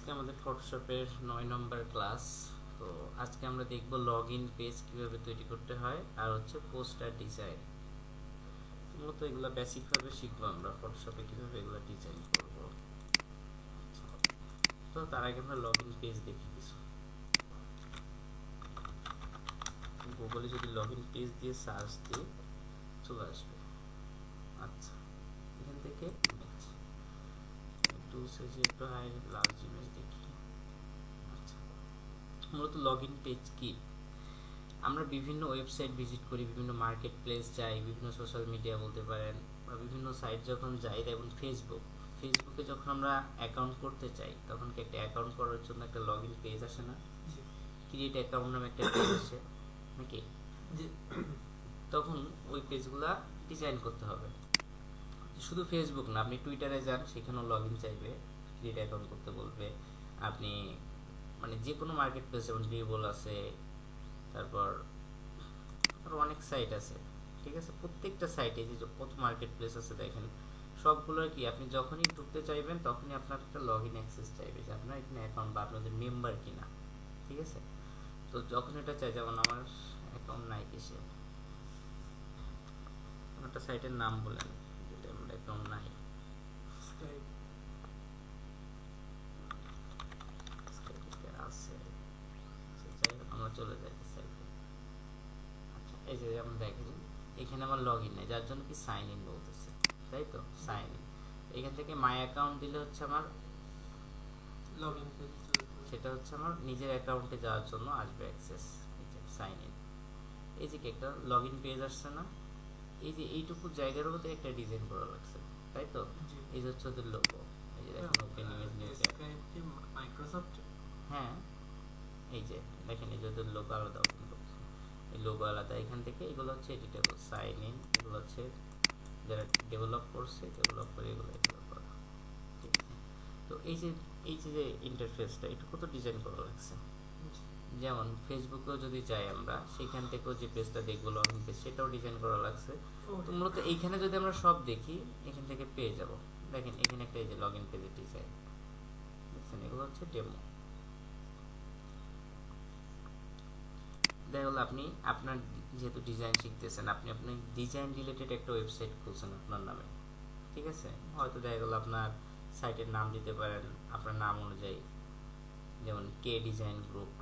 আজকে আমাদের ফটোশপের 9 নম্বর ক্লাস। তো আজকে আমরা দেখব লগ ইন পেজ কীভাবে তৈরি করতে হয় আর হচ্ছে পোস্টার ডিজাইন। মূলত এগুলো বেসিকভাবে শিখবো আমরা ফটোশপে কীভাবে এগুলো ডিজাইন করব। তো তার আগে আমরা লগ ইন পেজ দেখি কিছু। গুগলে যদি লগ ইন পেজ দিয়ে সার্চ দিই চলে আসবে। আচ্ছা, এখান থেকে ইমেজ একটু সাইজে একটু হাই লার্জ ইমেজ দেখি। আচ্ছা, মূলত লগ ইন পেজ কি? আমরা বিভিন্ন ওয়েবসাইট ভিজিট করি, বিভিন্ন মার্কেট প্লেস যাই, বিভিন্ন সোশ্যাল মিডিয়া বলতে পারেন, বা বিভিন্ন সাইট যখন যাই, যেমন ফেসবুকে যখন আমরা অ্যাকাউন্ট করতে চাই তখন কি একটা অ্যাকাউন্ট করার জন্য একটা লগ ইন পেজ আসে না? ক্রিয়েট অ্যাকাউন্ট নামে একটা পেজ আসে নাকি? তখন ওই পেজগুলা ডিজাইন করতে হবে। শুধু ফেসবুক না, আপনি টুইটারে যান, সেখানেও লগ ইন চাইবে, ক্রিয়েট অ্যাকাউন্ট করতে বলবে। আপনি মানে যে কোনো মার্কেট প্লেস, যেমন ড্রিবল আছে, তারপর আরও অনেক সাইট আছে, ঠিক আছে? প্রত্যেকটা সাইটে যে কত মার্কেট প্লেস আছে দেখেন, সবগুলোর কি আপনি যখনই ঢুকতে চাইবেন তখনই আপনার একটা লগ ইন অ্যাক্সেস চাইবে যে আপনার এখানে অ্যাকাউন্ট বা আপনাদের মেম্বার কিনা, ঠিক আছে? তো যখন এটা চাই, যেমন আমার অ্যাকাউন্ট নাই, কিসে একটা সাইটের নাম বলেন যেটা আমার অ্যাকাউন্ট নাই। আছে, যাই হোক আমরা চলে যাই সাইটে। আচ্ছা, এই যে যেমন দেখেন এখানে আমার লগ ইন নেই, যার জন্য কি সাইন ইন বলতেছে, তাই তো? সাইন ইন, এখান থেকে মাই অ্যাকাউন্ট দিলে হচ্ছে আমার লগ ইন পেজ, সেটা হচ্ছে আমার নিজের অ্যাকাউন্টে যাওয়ার জন্য আসবে অ্যাক্সেস। সাইন ইন, এই যে কি একটা লগ ইন পেজ আসছে না? এই যে এইটুকু জায়গার মধ্যে একটা ডিজাইন করা লাগছে, তাই তো? এই যে হচ্ছে ওদের লোগো, এই যে দেখেন open image new tab. Microsoft, হ্যাঁ, এই যে দেখেন এই যে ওদের লোগো আলাদা, ওপেন করছে, এই লোগো আলাদা। এখান থেকে এগুলো হচ্ছে এডিটেবল, সাইন ইন এগুলো হচ্ছে যারা ডেভেলপ করছে, ডেভেলপ করে এগুলো এগুলো করা, ঠিক আছে? তো এই যে ইন্টারফেসটা এটা কত ডিজাইন করা লাগছে। যেমন ফেসবুকেও যদি যাই আমরা, সেখান থেকেও যে পেজটা দেখবো লগ ইন পেজ, সেটাও ডিজাইন করা লাগছে। তো মূলত এইখানে যদি আমরা সব দেখি এখান থেকে পেয়ে যাব। দেখেন এখানে একটা এই যে লগ ইন পেজের ডিজাইন দেখছেন, এগুলো হচ্ছে ডেমো। দেখা গেলো আপনি আপনার যেহেতু ডিজাইন শিখতেছেন, আপনি ডিজাইন রিলেটেড একটা ওয়েবসাইট খুলছেন আপনার নামে, ঠিক আছে? হয়তো দেখা গেলো আপনার সাইটের নাম দিতে পারেন আপনার নাম অনুযায়ী, যেমন কে ডিজাইন গ্রুপ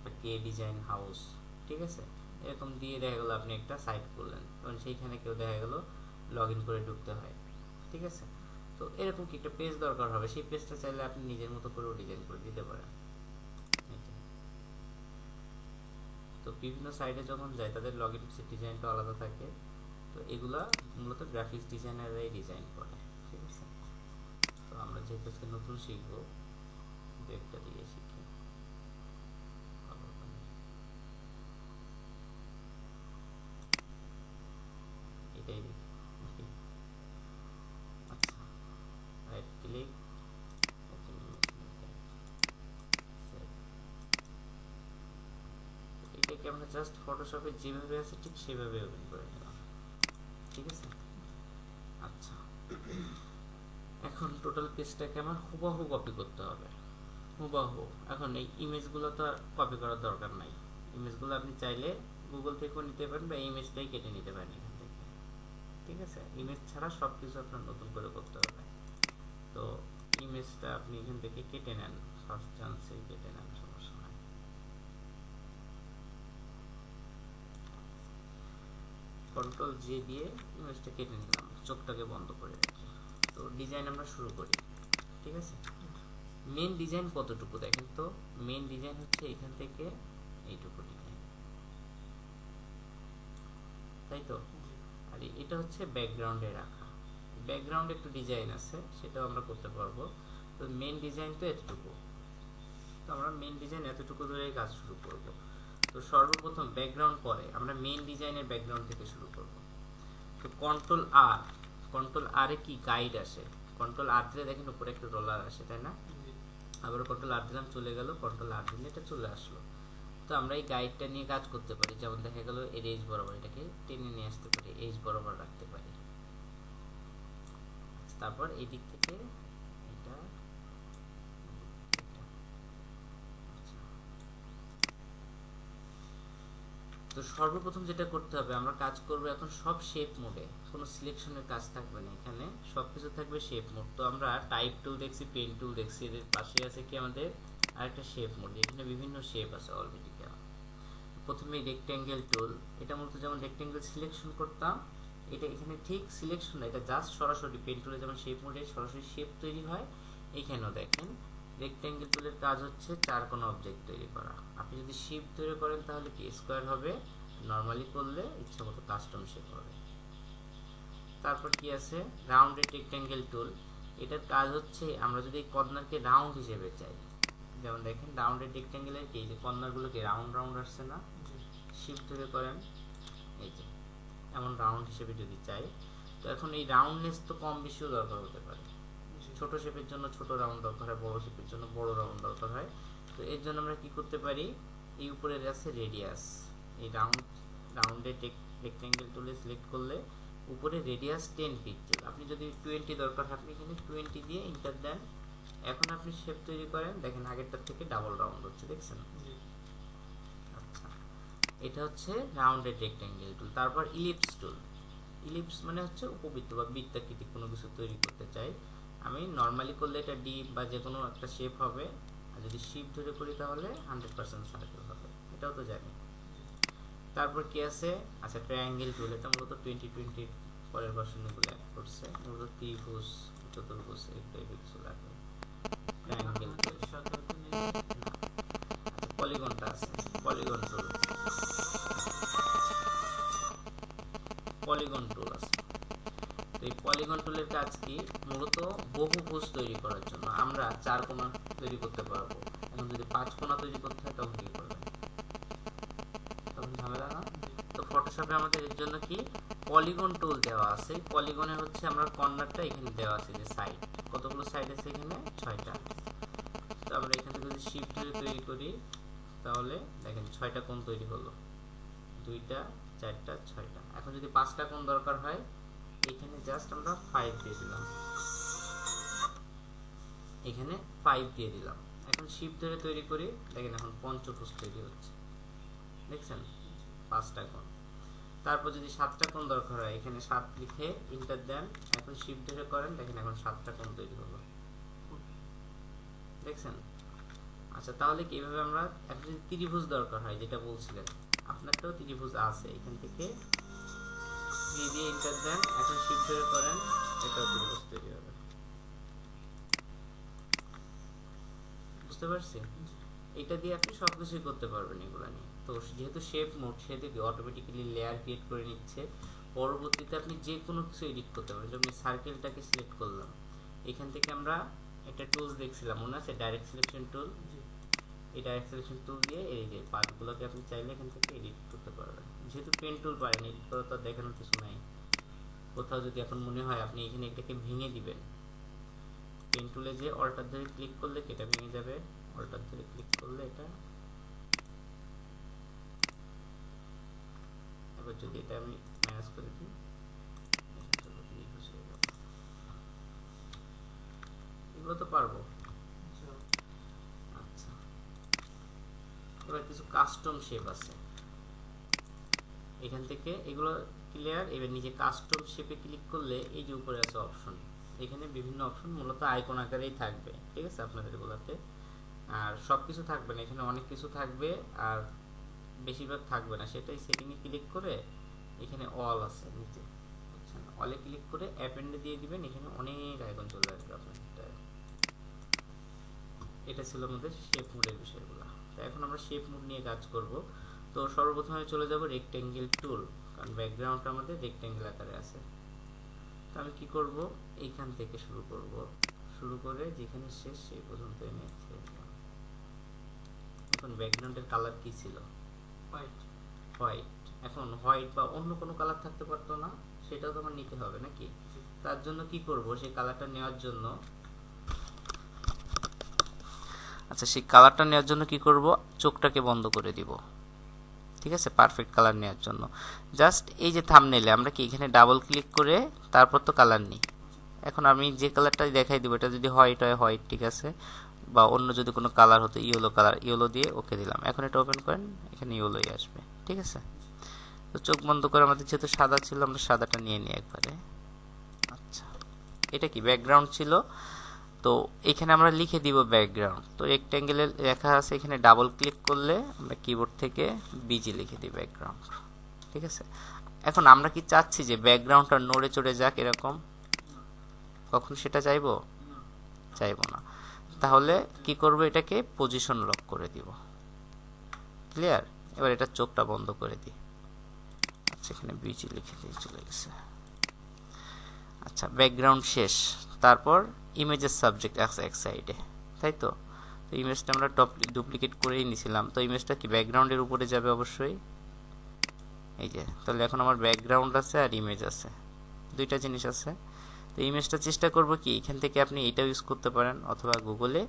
বা কে ডিজাইন হাউস, ঠিক আছে? এরকম দিয়ে দেখা গেলো আপনি একটা সাইট করলেন, তখন সেইখানে কেউ দেখা গেলো লগ ইন করে ঢুকতে হয়, ঠিক আছে? তো এরকম কি একটা পেজ দরকার হবে, সেই পেজটা চাইলে আপনি নিজের মতো করেও ডিজাইন করে দিতে পারেন। তো বিভিন্ন সাইটে যখন যায় তাদের লগ ইন ডিজাইনটা আলাদা থাকে। তো এগুলা মূলত গ্রাফিক্স ডিজাইনাররাই ডিজাইন করে, ঠিক আছে? তো আমরা যেহেতু আজকে নতুন শিখবো, একটা দিয়ে শিখি। এটাই দেখি। আচ্ছা, রাইট ক্লিক, এটাকে আমরা জাস্ট ফটোশপে যেভাবে আছে ঠিক সেভাবে ওপেন করে নিলাম, ঠিক আছে? আচ্ছা, এখন টোটাল পেজটাকে আমার হুবহু কপি করতে হবে, হুবহু। এখন এই ইমেজগুলো তো কপি করার দরকার নাই, ইমেজগুলো আপনি চাইলে গুগল থেকেও নিতে পারেন বা ইমেজটাই কেটে নিতে পারেন এখান থেকে, ঠিক আছে? ইমেজ ছাড়া সব কিছু আপনার নতুন করে করতে হবে। তো ইমেজটা আপনি এখান থেকে কেটে নেন, ফার্স্ট চান্সে কেটে নেন, সমস্যা নাই। কন্ট্রোল জে দিয়ে ইমেজটা কেটে নিলাম, চোখটাকে বন্ধ করে রাখি। তো ডিজাইন আমরা শুরু করি, ঠিক আছে? মেন ডিজাইন কতটুকু দেখেন তো, মেন ডিজাইন হচ্ছে এখান থেকে এইটুকু ডিজাইন, তাই তো? আর এটা হচ্ছে ব্যাকগ্রাউন্ডে রাখা, ব্যাকগ্রাউন্ডে একটু ডিজাইন আছে, সেটাও আমরা করতে পারবো। তো মেন ডিজাইন তো এতটুকু, তো আমরা মেন ডিজাইন এতটুকু ধরে কাজ শুরু করব। তো সর্বপ্রথম ব্যাকগ্রাউন্ড পরে আমরা মেন ডিজাইনের ব্যাকগ্রাউন্ড থেকে শুরু করব। তো কন্ট্রোল আর এ কি গাইড আসে, কন্ট্রোল আর দিলে দেখেন উপরে একটা রোলার আসে, তাই না? আবার কন্ট্রোল আর দিলাম, চলে গেল, কন্ট্রোল আর দিলে এটা চলে আসলো। তো আমরা এই গাইডটা নিয়ে কাজ করতে পারি, যেমন দেখা গেল এর এজ বরাবর এটাকে টেনে নিয়ে আসতে পারি, এজ বরাবর রাখতে পারি। তারপর এই দিক থেকে এটা তো সর্বপ্রথম যেটা করতে হবে, আমরা কাজ করব এখন সব শেপ মোডে, কোনো সিলেকশনের কাজ থাকবে না, এখানে সব কিছু থাকবে শেপ মোড। তো আমরা টাইপ টুল দেখছি, পেন টুল দেখছি, এদের পাশে আছে কি আমাদের আরেকটা শেপ মোড, এখানে বিভিন্ন শেপ আছে অলরেডি। প্রথমে রেক্ট্যাঙ্গেল টুল, এটা মূলত যেমন রেক্ট্যাঙ্গেল সিলেকশন করতাম, এটা এখানে ঠিক সিলেকশন না, এটা জাস্ট সরাসরি পেন টুলে যেমন শেপ মোডে সরাসরি শেপ তৈরি হয়, এখানেও দেখেন রেক্ট্যাঙ্গেল টুলের কাজ হচ্ছে চার কোণ অবজেক্ট তৈরি করা। আপনি যদি শেপ তৈরি করেন তাহলে কি স্কোয়ার হবে, নরমালি করলে ইচ্ছা মতো কাস্টম শেপ হবে। তারপর কি আছে রাউন্ডেড রেক্ট্যাঙ্গেল টুল, এটার কাজ হচ্ছে আমরা যদি কর্নারকে রাউন্ড হিসেবে চাই, যেমন দেখেন রাউন্ডেড রেক্ট্যাঙ্গেলের কি যে কর্নারগুলোকে রাউন্ড রাউন্ড আসছে না, শিফট ধরে করেন এই যে এমন রাউন্ড হিসেবে যদি চাই, তো এখন এই রাউন্ডনেস তো কম বেশিও দরকার হতে পারে, ছোট শেপের জন্য ছোট রাউন্ড দরকার হয়, বড় শেপের জন্য বড় রাউন্ড দরকার হয়। তো এর জন্য আমরা কি করতে পারি, এই উপরে আছে রেডিয়াস, এই রাউন্ডেড রেক্ট্যাঙ্গেল টুলে সিলেক্ট করলে উপরে রেডিয়াস 10 পিক্সেল, আপনি যদি 20 দরকার হয় আপনি এখানে 20 দিয়ে এন্টার দেন। এখন আপনি শেপ তৈরি করেন, দেখেন আগেরটার থেকে ডাবল রাউন্ড হচ্ছে, দেখছেন? আচ্ছা, এটা হচ্ছে রাউন্ডেড রেক্ট্যাঙ্গেল টুল। তারপর ইলিপস টুল, ইলিপস মানে হচ্ছে উপবৃত্ত বা বৃত্তাকৃতি কোনো কিছু তৈরি করতে চাই আমি, নর্মালি করলে এটা ডি বা যে কোনো একটা শেপ হবে, আর যদি শিফট ধরে করি তাহলে 100% সার্কেল হবে, এটাও তো জানি। তারপর কি আছে, আচ্ছা ট্রায়াঙ্গেল টুল, এটা মূলত 2020 পরের ভার্সনগুলো অ্যাড করছে, মূলত ত্রিভুজ চতুর্ভুজ এই টাইপের কিছু লাগবে। ট্রায়াঙ্গেল টুল, পলিগনটা আছে, পলিগন টুল, পলিগন টুল আছে। তো এই পলিগন টুলের কাজ কি, মূলত বহুভুজ তৈরি করার জন্য আমরা চার কোণা তৈরি করতে পারবো। এখন যদি 5 কোণা তৈরি করতে হয় তখন কি করবেন, তখন ঝামেলা না। তো ফটোশপে আমাদের এর জন্য কি পলিগন টুল দেওয়া আছে, পলিগনে হচ্ছে আমরা কর্নারটা এখানে দেওয়া আছে, যে সাইড কতগুলো সাইড আছে এখানে 6টা। তো আমরা এখান থেকে যদি শিফট ধরে তৈরি করি তাহলে দেখেন 6টা কোণ তৈরি হলো, 2টা 4টা 6টা। এখন যদি 5টা কোণ দরকার হয় এখানে জাস্ট আমরা 5 দিয়ে দিলাম, এখানে 5 দিয়ে দিলাম। এখন শিফট ধরে তৈরি করি, দেখেন এখন পঞ্চভুজ তৈরি হচ্ছে, দেখছেন 5টা কোণ। তারপর যদি 7টা কোণ দরকার হয় এখানে 7 লিখে এন্টার দেন, এখন শিফট ধরে করেন, দেখেন এখন 7টা কোণ তৈরি হলো, দেখছেন? আচ্ছা, তাহলে কিভাবে আমরা এখন যদি ত্রিভুজ দরকার হয় যেটা বলছিলেন, আপনারটাও ত্রিভুজ আছে, এখান থেকে 3 দিয়ে এন্টার দেন, এখন শিফট ধরে করেন, এটাও ত্রিভুজ তৈরি হবে, বুঝতে পারছি? এটা দিয়ে আপনি সবকিছুই করতে পারবেন এগুলা নিয়ে। তো যেহেতু শেপ মোড, সেহেতু অটোমেটিক্যালি লেয়ার ক্রিয়েট করে নিচ্ছে, পরবর্তীতে আপনি যে কোনো কিছু এডিট করতে পারবেন। যেমন সার্কেলটাকে সিলেক্ট করলাম, এখান থেকে আমরা একটা টুলস দেখছিলাম মনে আছে, ডাইরেক্ট সিলেকশন টুল, এই ডাইরেক্ট সিলেকশন টুল দিয়ে এই যে পার্টগুলোকে আপনি চাইলে এখান থেকে এডিট করতে পারবেন। যেহেতু পেন টুল পারেন, এডিট করা তো দেখানোর কিছু নাই। কোথাও যদি এখন মনে হয় আপনি এখানে এটাকে ভেঙে দিবেন, পেন টুলে যে অল্টার ধরে ক্লিক করলে এটা ভেঙে যাবে, অল্টার ধরে ক্লিক করলে এটা, এবার যদি এটা আমি ম্যানেজ করে দিই, এগুলো তো পারবো। আচ্ছা, এবার কিছু কাস্টম শেপ আছে, এখান থেকে এগুলো ক্লিয়ার। এবার নিচে কাস্টম শেপে ক্লিক করলে এই যে উপরে আছে অপশন, এখানে বিভিন্ন অপশন মূলত আইকন আকারেই থাকবে, ঠিক আছে আপনাদের এগুলোতে, আর সব কিছু থাকবে না, এখানে অনেক কিছু থাকবে আর বেশিরভাগ থাকবে না। সেটাই সেটিংয়ে ক্লিক করে এখানে অল আছে নিচে, বুঝছেন? অলে ক্লিক করে অ্যাপেন্ডে দিয়ে দিবেন, এখানে অনেক আইকন চলে আসবে আপনার। এটা ছিল আমাদের শেপ মোডের বিষয়গুলো। তো এখন আমরা শেপ মোড নিয়ে কাজ করব। তো সর্বপ্রথম আমি চলে যাব রেক্ট্যাঙ্গেল টুল, কারণ ব্যাকগ্রাউন্ডটা আমাদের রেক্ট্যাঙ্গেল আকারে আছে। তো আমি কি করব, এইখান থেকে শুরু করব, শুরু করে যেখানে শেষ সেই পর্যন্ত এনে ছেড়ে দিলাম। এখন ব্যাকগ্রাউন্ডের কালার কি ছিল, হোয়াইট। হোয়াইট। এখন হোয়াইট বা অন্য কোনো কালার থাকতে পারতো না, সেটাও তো আমার নিতে হবে নাকি? তার জন্য কি করব, সেই কালারটা নেওয়ার জন্য, আচ্ছা সেই কালারটা নেওয়ার জন্য কি করব, চোখটাকে বন্ধ করে দিব, ঠিক আছে? পারফেক্ট কালার নেওয়ার জন্য জাস্ট এই যে থাম্বনেইলে আমরা কি এখানে ডাবল ক্লিক করে তারপর তো কালার নিই। এখন আমি যে কালারটা দেখাই দিব, এটা যদি হোয়াইট হয় হোয়াইট, ঠিক আছে, বা অন্য যদি কোনো কালার হতো ইয়েলো কালার, ইয়েলো দিয়ে ওকে দিলাম। এখন এটা ওপেন করেন, এখানে ইয়েলোই আসবে, ঠিক আছে? তো চোখ বন্ধ করে আমাদের যেহেতু সাদা ছিল আমরা সাদাটা নিয়ে নিই একবারে। আচ্ছা, এটা কি ব্যাকগ্রাউন্ড ছিল, তো এখানে আমরা লিখে দিব ব্যাকগ্রাউন্ড। তো রেক্ট্যাঙ্গেলে লেখা আছে, এখানে ডাবল ক্লিক করলে আমরা কিবোর্ড থেকে বিজি লিখে দিই ব্যাকগ্রাউন্ড। ঠিক আছে, এখন আমরা কি চাচ্ছি যে ব্যাকগ্রাউন্ডটা নড়ে চড়ে যাক এরকম? কখন সেটা চাইবো? চাইবো না। তাহলে কি করব, এটাকে পজিশন লক করে দিব। ক্লিয়ার? এবার এটা চোখটা বন্ধ করে দিই। আচ্ছা, এখানে বিজি লিখে দিয়ে চলে গেছে। আচ্ছা, ব্যাকগ্রাউন্ড শেষ। তারপর ইমেজের সাবজেক্ট আছে এক সাইডে, তাই তো? তো ইমেজটা আমরা ডুপ্লিকেট করেই নিছিলাম, তো ইমেজটা কি ব্যাকগ্রাউন্ডের উপরে যাবে অবশ্যই। এই যে, তাহলে এখন আমার ব্যাকগ্রাউন্ড আছে আর ইমেজ আছে, দুইটা জিনিস আছে। তো ইমেজটা চেষ্টা করব কি, এখান থেকে আপনি এটাও ইউজ করতে পারেন, অথবা গুগলে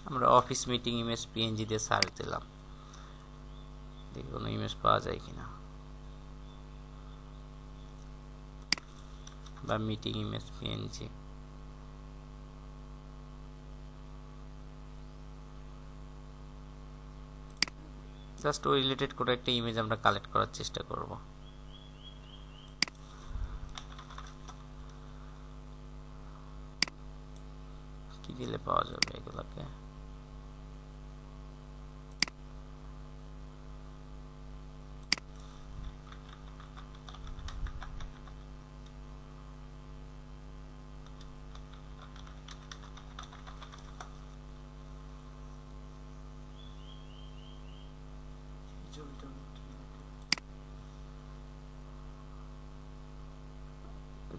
আমরা অফিস মিটিং ইমেজ পিএনজি দিয়ে সার্চ দিলাম, দেখি কোনো ইমেজ পাওয়া যায় কিনা, বা মিটিং ইমেজ পিএনজি। জাস্ট ওই রিলেটেড করে একটা ইমেজ আমরা কালেক্ট করার চেষ্টা করব। কি দিলে পাওয়া যাবে এগুলোকে?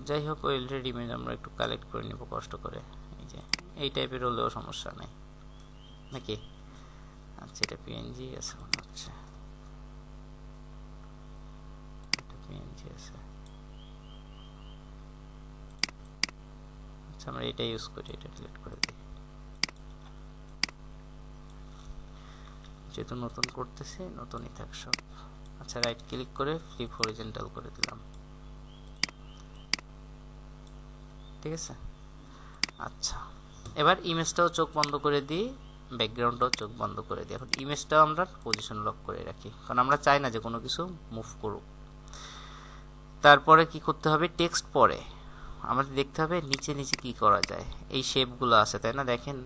যাই হোক, ওই রিলেটেড ইমেজ আমরা একটু কালেক্ট করে নিব কষ্ট করে। এই যে এই টাইপের হলেও সমস্যা নেই নাকি? আচ্ছা, এটা পিএনজি আছে মনে হচ্ছে, এটা পিএনজি আছে। আচ্ছা, আমরা এটা ইউজ করি, এটা ডিলিট করে দিই, যেহেতু নতুন করতেছি নতুনই থাক সব। আচ্ছা, রাইট ক্লিক করে ফ্লিপ হরিজন্টাল করে দিলাম। ঠিক আছে। আচ্ছা, এবার ইমেজটাও চোখ বন্ধ করে দিই, ব্যাকগ্রাউন্ডটাও চোখ বন্ধ করে দিই। এখন ইমেজটাও আমরা পজিশন লক করে রাখি, কারণ আমরা চাই না যে কোনো কিছু মুভ করুক। তারপরে কি করতে হবে, টেক্সট পরে আমাদের দেখতে হবে নিচে নিচে কি করা যায়। এই শেপগুলো আছে, তাই না? দেখেন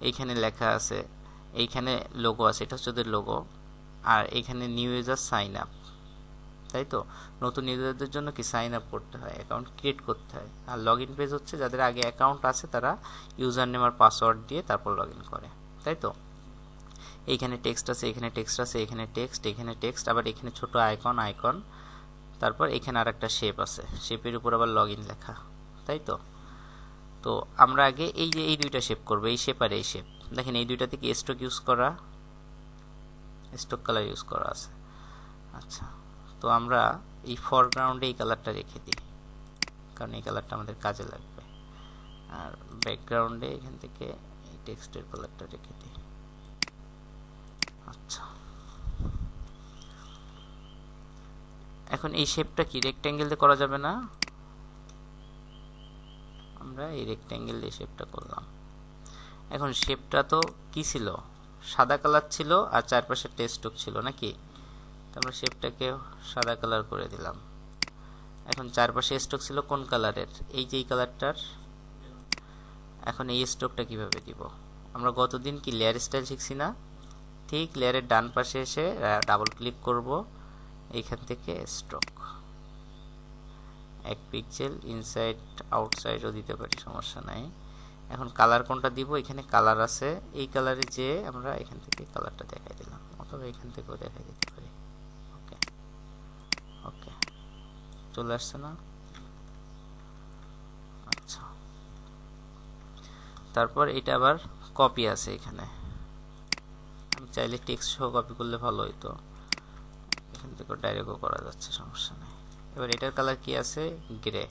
এইখানে লেখা আছে, এইখানে লোগো আছে, এটা হচ্ছে ওদের লোগো। আর এখানে নিউ ইউজার সাইন আপ, তাই তো? নতুন ইউজারদের জন্য কি সাইন আপ করতে হয়, অ্যাকাউন্ট ক্রিয়েট করতে হয়। আর লগ ইন পেজ হচ্ছে যাদের আগে অ্যাকাউন্ট আছে তারা ইউজার নেম আর পাসওয়ার্ড দিয়ে তারপর লগ ইন করে, তাই তো? এইখানে টেক্সট আছে, এখানে টেক্সট আছে, এখানে টেক্সট, এখানে টেক্সট, আবার এখানে ছোট আইকন আইকন, তারপর এখানে আর একটা শেপ আছে, শেপের উপর আবার লগ ইন লেখা, তাই তো? তো আমরা আগে এই যে এই দুইটা শেপ করবো, এই শেপ আর এই শেপ। দেখেন এই দুইটা থেকে স্টক ইউজ করা, স্টক কালার ইউজ করা আছে। আচ্ছা, তো আমরা এই ফরগ্রাউন্ডে এই কালারটা রেখে দিই, কারণ এই কালারটা আমাদের কাজে লাগবে। আর ব্যাকগ্রাউন্ডে এখান থেকে এই টেক্সটের কালারটা রেখে দিই। আচ্ছা, এখন এই শেপটা কি রেক্ট্যাঙ্গেল দিয়ে করা যাবে না? আমরা এই রেক্ট্যাঙ্গেল দিয়ে শেপটা করলাম। এখন শেপটা তো কি ছিল, সাদা কালার ছিল আর চারপাশে টেক্সট ছিল নাকি? আমরা শেপটাকে সাদা কালার করে দিলাম। এখন চারপাশে স্ট্রোক ছিল কোন কালারের, এই যে এই কালারটার। এখন এই স্ট্রোকটা কিভাবে দিব? আমরা গতদিন কি লেয়ার স্টাইল শিখছি না? ঠিক লেয়ারের ডান পাশে এসে ডাবল ক্লিক করব, এইখান থেকে স্ট্রোক 1 পিক্সেল ইনসাইড আউটসাইডও দিতে পারি, সমস্যা নাই। এখন কালার কোনটা দিব, এখানে কালার আছে, এই কালারে যে আমরা এখান থেকে কালারটা দেখাই দিলাম, অথবা এখান থেকেও দেখাই দিতে পারি। ওকে ওকে, চলে আসছে না? আচ্ছা, তারপর এটা আবার কপি আছে এখানে, আমি চাইলে টেক্সট সহ কপি করলে ভালো হইতো, এখান থেকে ডাইরেক্টও করা যাচ্ছে, সমস্যা নেই। এবার এটার কালার কি আছে, গ্রে।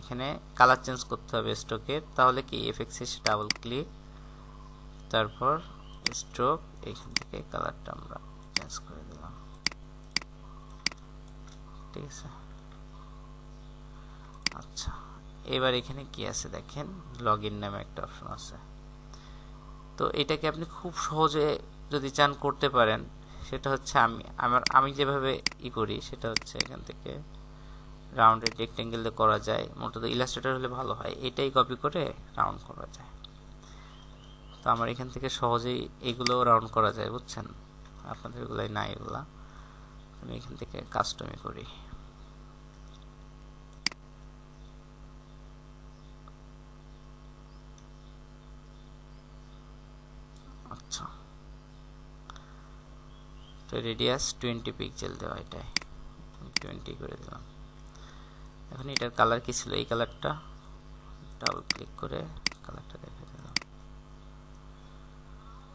এখানে কালার চেঞ্জ করতে হবে স্ট্রোকের, তাহলে কি এফএক্স এসে ডাবল ক্লিক, তারপর স্ট্রোক, এখান থেকে কালারটা আমরা চেঞ্জ করে দিলাম। ঠিক আছে। আচ্ছা, এবার এখানে কি আছে দেখেন, লগ ইন নামে একটা অপশন আছে। তো এটাকে আপনি খুব সহজে যদি চান করতে পারেন, সেটা হচ্ছে আমি যেভাবে করি সেটা হচ্ছে এখান থেকে রাউন্ডেড রেক্টেঙ্গেল দিয়ে করা যায়, মূলত ইলাস্ট্রেটর হলে ভালো হয়, এটাই কপি করে রাউন্ড করা যায়। তো আমার এখান থেকে সহজেই এগুলো রাউন্ড করা যায়, বুঝছেন, আপনাদের এগুলাই না, এগুলা আমি এখান থেকে কাস্টমি করি। আচ্ছা, তো রেডিয়াস 20 পিক্সেল দেওয়া, এটাই 20 করে দিলাম। এখন এটার কালার কি ছিল, এই কালারটা ডাবল ক্লিক করে কালারটা দেখে দিলাম,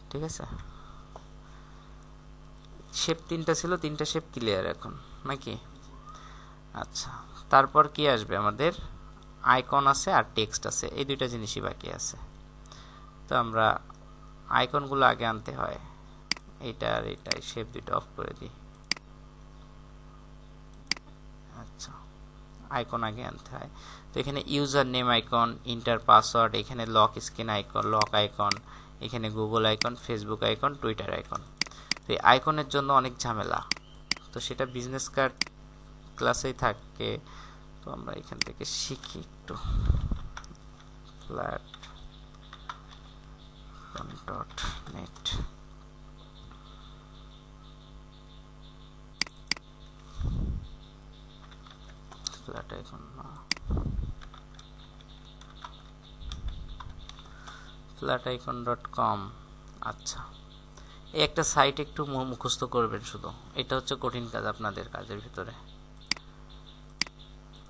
ঠিক আছে। শেপ 3টা ছিল, 3টা শেপ ক্লিয়ার এখন নাকি? আচ্ছা, তারপর কি আসবে, আমাদের আইকন আছে আর টেক্সট আছে, এই দুইটা জিনিসই বাকি আছে। তো আমরা আইকনগুলো আগে আনতে হয়, এইটা আর এইটাই শেপ দুটো অফ করে দিই। আচ্ছা, আইকন আগে আনতে হয়। তো এখানে user name icon, enter password, এখানে lock screen icon, lock icon, এখানে Google icon, Facebook icon, Twitter icon. তো এই আইকনের জন্য অনেক ঝামেলা, তো সেটা বিজনেস কার্ড ক্লাসেই থাকে। তো আমরা এখান থেকে শিখি একটু। flat.net ফ্ল্যাট আইকন না, flaticon.com। আচ্ছা, এই একটা সাইট একটু মুখস্থ করবেন শুধু, এটা হচ্ছে কঠিন কাজ আপনাদের কাজের ভিতরে,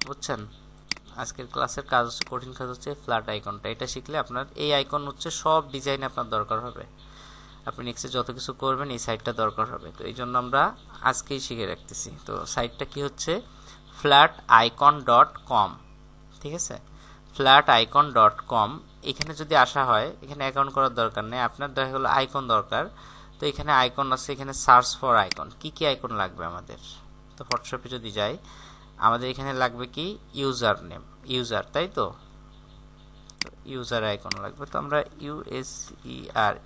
বুঝছেন। আজকের ক্লাসের কাজ হচ্ছে, কঠিন কাজ হচ্ছে ফ্ল্যাট আইকনটা, এটা শিখলে আপনার এই আইকন হচ্ছে সব ডিজাইনে আপনার দরকার হবে, আপনি নেক্সটে যত কিছু করবেন এই সাইটটা দরকার হবে। তো এই জন্য আমরা আজকেই শিখে রাখতেছি। তো সাইটটা কি হচ্ছে, flaticon.com, ঠিক আছে, flaticon.com। এখানে যদি আসা হয়, এখানে অ্যাকাউন্ট করার দরকার নেই, আপনার দেখা গেলো আইকন দরকার। তো এখানে আইকন আছে, এখানে সার্চ ফর আইকন, কি কি আইকন লাগবে আমাদের। তো ফটোশপে যদি যাই, আমাদের এখানে লাগবে কি, ইউজার নেম, ইউজার, তাই তো ইউজার আইকন লাগবে। তো আমরা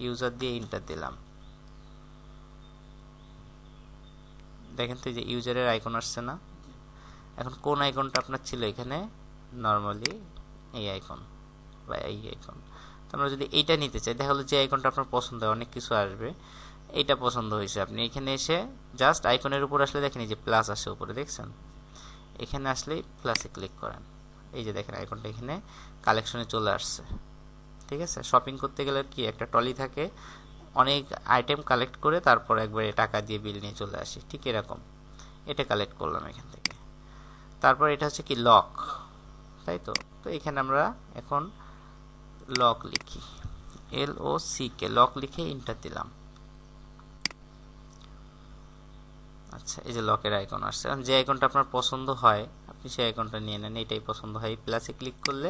ইউজার দিয়ে এন্টার দিলাম, দেখেন তো যে ইউজারের আইকন আসছে না। এখন কোন আইকনটা আপনার ছিল এখানে, নরমালি এই আইকন বা এই আইকন। তো আমরা যদি এইটা নিতে চাই, দেখা হলো যে আইকনটা আপনার পছন্দ হয়, অনেক কিছু আসবে, এইটা পছন্দ হয়েছে, আপনি এখানে এসে জাস্ট আইকনের উপর আসলে দেখেন এই যে প্লাস আসে উপরে, দেখছেন, এখানে আসলেই প্লাসে ক্লিক করেন, এই যে দেখেন আইকনটা এখানে কালেকশনে চলে আসছে, ঠিক আছে। শপিং করতে গেলে কি একটা ট্রলি থাকে, অনেক আইটেম কালেক্ট করে তারপর একবারে টাকা দিয়ে বিল নিয়ে চলে আসি, ঠিক এরকম এটা কালেক্ট করলাম এখান থেকে। তারপর এটা হচ্ছে কি লক, তাই তো। তো এখানে আমরা এখন লক লিখি, LOCK, লক লিখে এন্টার দিলাম। আচ্ছা, এই যে লকের আইকন আসছে, যে আইকনটা আপনার পছন্দ হয় আপনি সেই আইকনটা নিয়ে নেন, এটাই পছন্দ হয়, প্লাসে ক্লিক করলে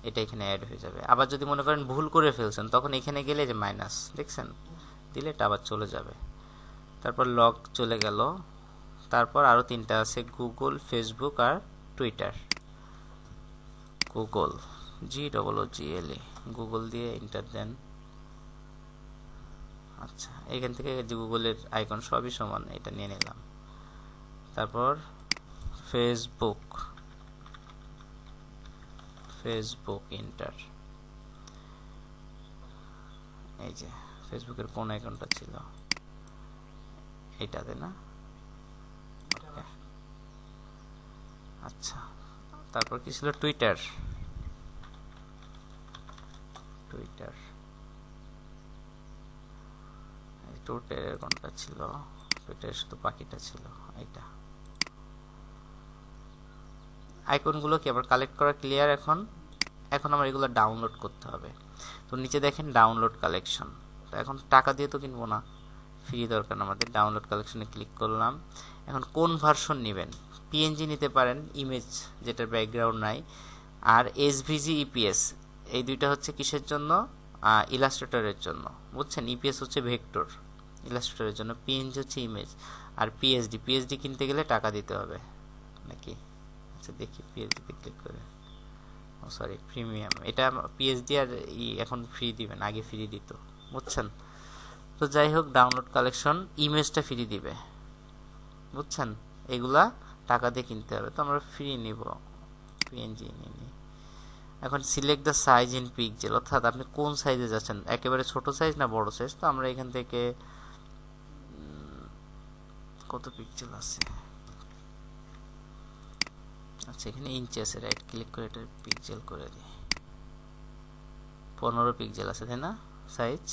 এটা এখানে অ্যাড হয়ে যাবে। আবার যদি মনে করেন ভুল করে ফেলছেন, তখন এখানে গেলে যে মাইনাস দেখছেন দিলে এটা আবার চলে যাবে। তারপর লক চলে গেল। তারপর আরও 3টা আছে, গুগল, ফেসবুক আর টুইটার। গুগল, GOOGLE, গুগল দিয়ে এন্টার দেন। আচ্ছা, এখান থেকে গুগলের আইকন সবই সমান, এটা নিয়ে নিলাম। তারপর ফেসবুক, এন্টার। এই যে ফেসবুকের কোন আইকনটা ছিল, এইটাতে না, আচ্ছা। তারপর কি ছিল, টুইটার, টুইটারের কোনটা ছিল, টুইটারের শুধু বাকিটা ছিল এইটা। আইকনগুলো কি আবার কালেক্ট করা ক্লিয়ার। এখন আমার এগুলো ডাউনলোড করতে হবে। তো নিচে দেখেন ডাউনলোড কালেকশন, তো এখন টাকা দিয়ে তো কিনবো না, ফ্রি দরকার আমাদের। ডাউনলোড কালেকশনে ক্লিক করলাম। এখন কোন ভার্সন নেবেন, PNG নিতে পারেন, ইমেজ যেটার ব্যাকগ্রাউন্ড নাই, আর SVG, EPS, এই দুইটা হচ্ছে কিসের জন্য, ইলাস্ট্রেটরের জন্য, বুঝছেন। EPS হচ্ছে ভেক্টর, ইলাস্ট্রেটরের জন্য। PNG হচ্ছে ইমেজ। আর PSD কিনতে গেলে টাকা দিতে হবে নাকি। আচ্ছা দেখি PSD তে ক্লিক করে, সরি প্রিমিয়াম, এটা পিএইচডি আর এখন ফ্রি দিবেন, আগে ফ্রি দিত, বুঝছেন? তো যাই হোক, ডাউনলোড কালেকশন, ইমেজটা ফ্রি দিবে, বুঝছেন? এগুলা টাকা দিয়ে কিনতে হবে, তো আমরা ফ্রি নিব, পিএনজি নিয়ে নিই। এখন select the size in pixel, অর্থাৎ আপনি কোন সাইজে যাচ্ছেন, একেবারে ছোট সাইজ না বড় সাইজ। তো আমরা এখান থেকে কত পিক্সেল আছে, আচ্ছা এখানে ইঞ্চি আছে, রাইট ক্লিক করে এটা পিক্সেল করে দিই। 15 পিক্সেল আছে তাই না সাইজ?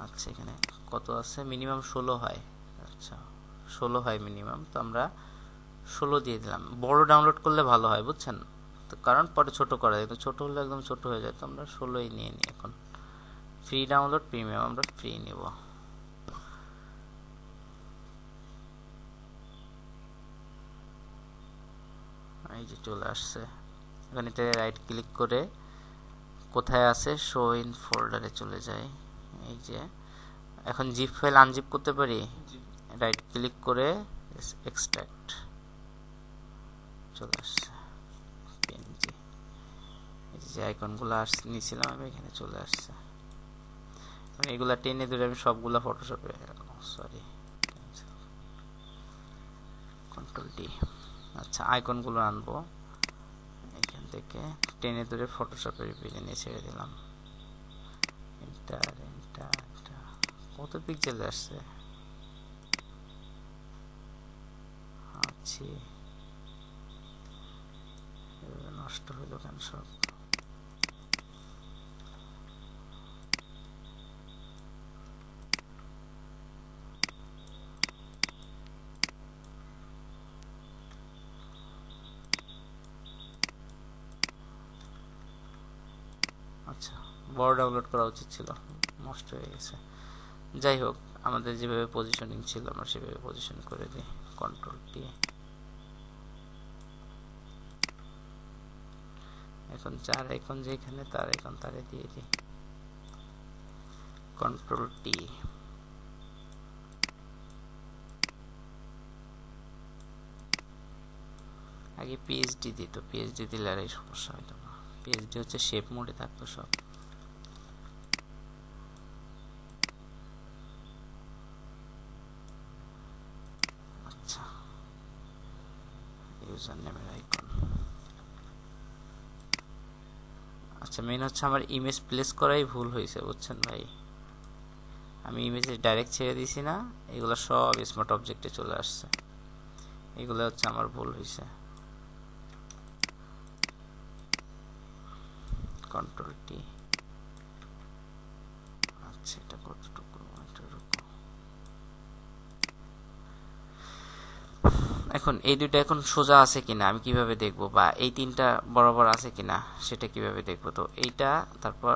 আচ্ছা এখানে কত আছে, মিনিমাম 16 হয়। আচ্ছা 16 হয় মিনিমাম, তো আমরা 16 দিয়ে দিলাম। বড় ডাউনলোড করলে ভালো হয়, বুঝছেন? তো কারণ পরে ছোট করা যায়, তো ছোট হলে একদম ছোট হয়ে যায়, তো আমরা 16ই নিয়ে নিই। এখন ফ্রি ডাউনলোড, প্রিমিয়াম, আমরা ফ্রি নিব। এই যে চলে আসছে। এখন এটা রাইট ক্লিক করে কোথায় আছে, শো ইন ফোল্ডারে চলে যায়। এই যে এখন জিপ ফাইল আনজিপ করতে পারি, রাইট ক্লিক করে এক্সট্রাক্ট, চলে আসছে পিএনজি। এই যে আইকনগুলো নিয়েছিলাম আমি, এখানে চলে আসছে। এগুলা টেনে ধরে আমি সবগুলা ফটোশপে, সরি কন্ট্রোল ডি। আচ্ছা আইকনগুলো আনবো এখান থেকে, টেনে ধরে ফটোশপের পেজে নিয়ে ছেড়ে দিলাম। কত পিক্সেল আসছে, আচ্ছা নষ্ট হইল কেন সব? আচ্ছা বড় ডাউনলোড করা উচিত ছিল, নষ্ট হয়ে গেছে। যাই হোক, আমাদের যেভাবে পজিশনিং ছিল আমরা সেভাবে পজিশন করে দিই, কন্ট্রোল টি। এখন যার আইকন যেখানে, তার আইকন তারে দিয়ে দিই, কন্ট্রোল টি। আগে পিএইচডি দিত, পিএইচডি দিলে আর এই সমস্যা হইতো না। পিএইচডি হচ্ছে শেপ মোডে থাকতো সব। আচ্ছা ইউজার নেমের আইকন। আচ্ছা মেন হচ্ছে আমার ইমেজ প্লেস করাই ভুল হয়েছে, বুঝছেন ভাই? আমি ইমেজে ডাইরেক্ট ছেড়ে দিছি না, এগুলো সব স্মার্ট অবজেক্টে চলে আসছে, এগুলো হচ্ছে আমার ভুল হয়েছে। Control T. আচ্ছা এটা কতটুকু, এখন এই দুইটা এখন সোজা আছে কিনা আমি কিভাবে দেখবো, বা এই তিনটা বরাবর আছে কিনা সেটা কিভাবে দেখবো? তো এইটা, তারপর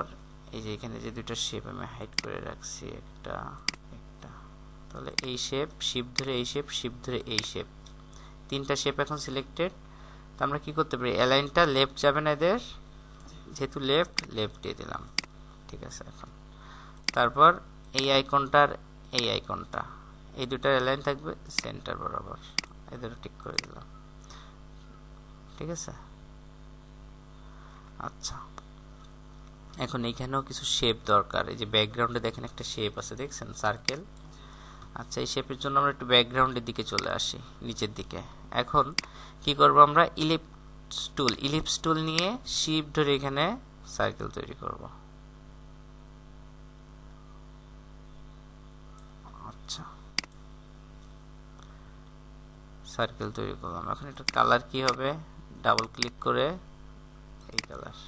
এই যে এখানে যে দুইটা শেপ আমি হাইড করে রাখছি, একটা একটা, তাহলে এই শেপ, শিপ ধরে এই শেপ, শিপ ধরে এই শেপ, তিনটা শেপ এখন সিলেক্টেড। তো আমরা কি করতে পারি, অ্যালাইনটা লেফট যাবে না এদের, যেহেতু লেফট, লেফট দিয়ে দিলাম, ঠিক আছে। এখন তারপর এই আইকনটার এই আইকনটা, এই দুটার অ্যালাইন থাকবে সেন্টার বরাবর, এদেরও ঠিক করে দিলাম, ঠিক আছে। আচ্ছা এখন এখানেও কিছু শেপ দরকার, এই যে ব্যাকগ্রাউন্ডে দেখেন একটা শেপ আছে, দেখছেন সার্কেল। আচ্ছা এই শেপের জন্য আমরা একটু ব্যাকগ্রাউন্ডের দিকে চলে আসি, নিচের দিকে। এখন কি করব, আমরা ইলিপস টুল নিয়ে শিপ ধরে এখানে সার্কেল তৈরি করব। আচ্ছা সার্কেল তৈরি করলাম। এখন এটার কালার কি হবে, ডাবল ক্লিক করে এই কালার,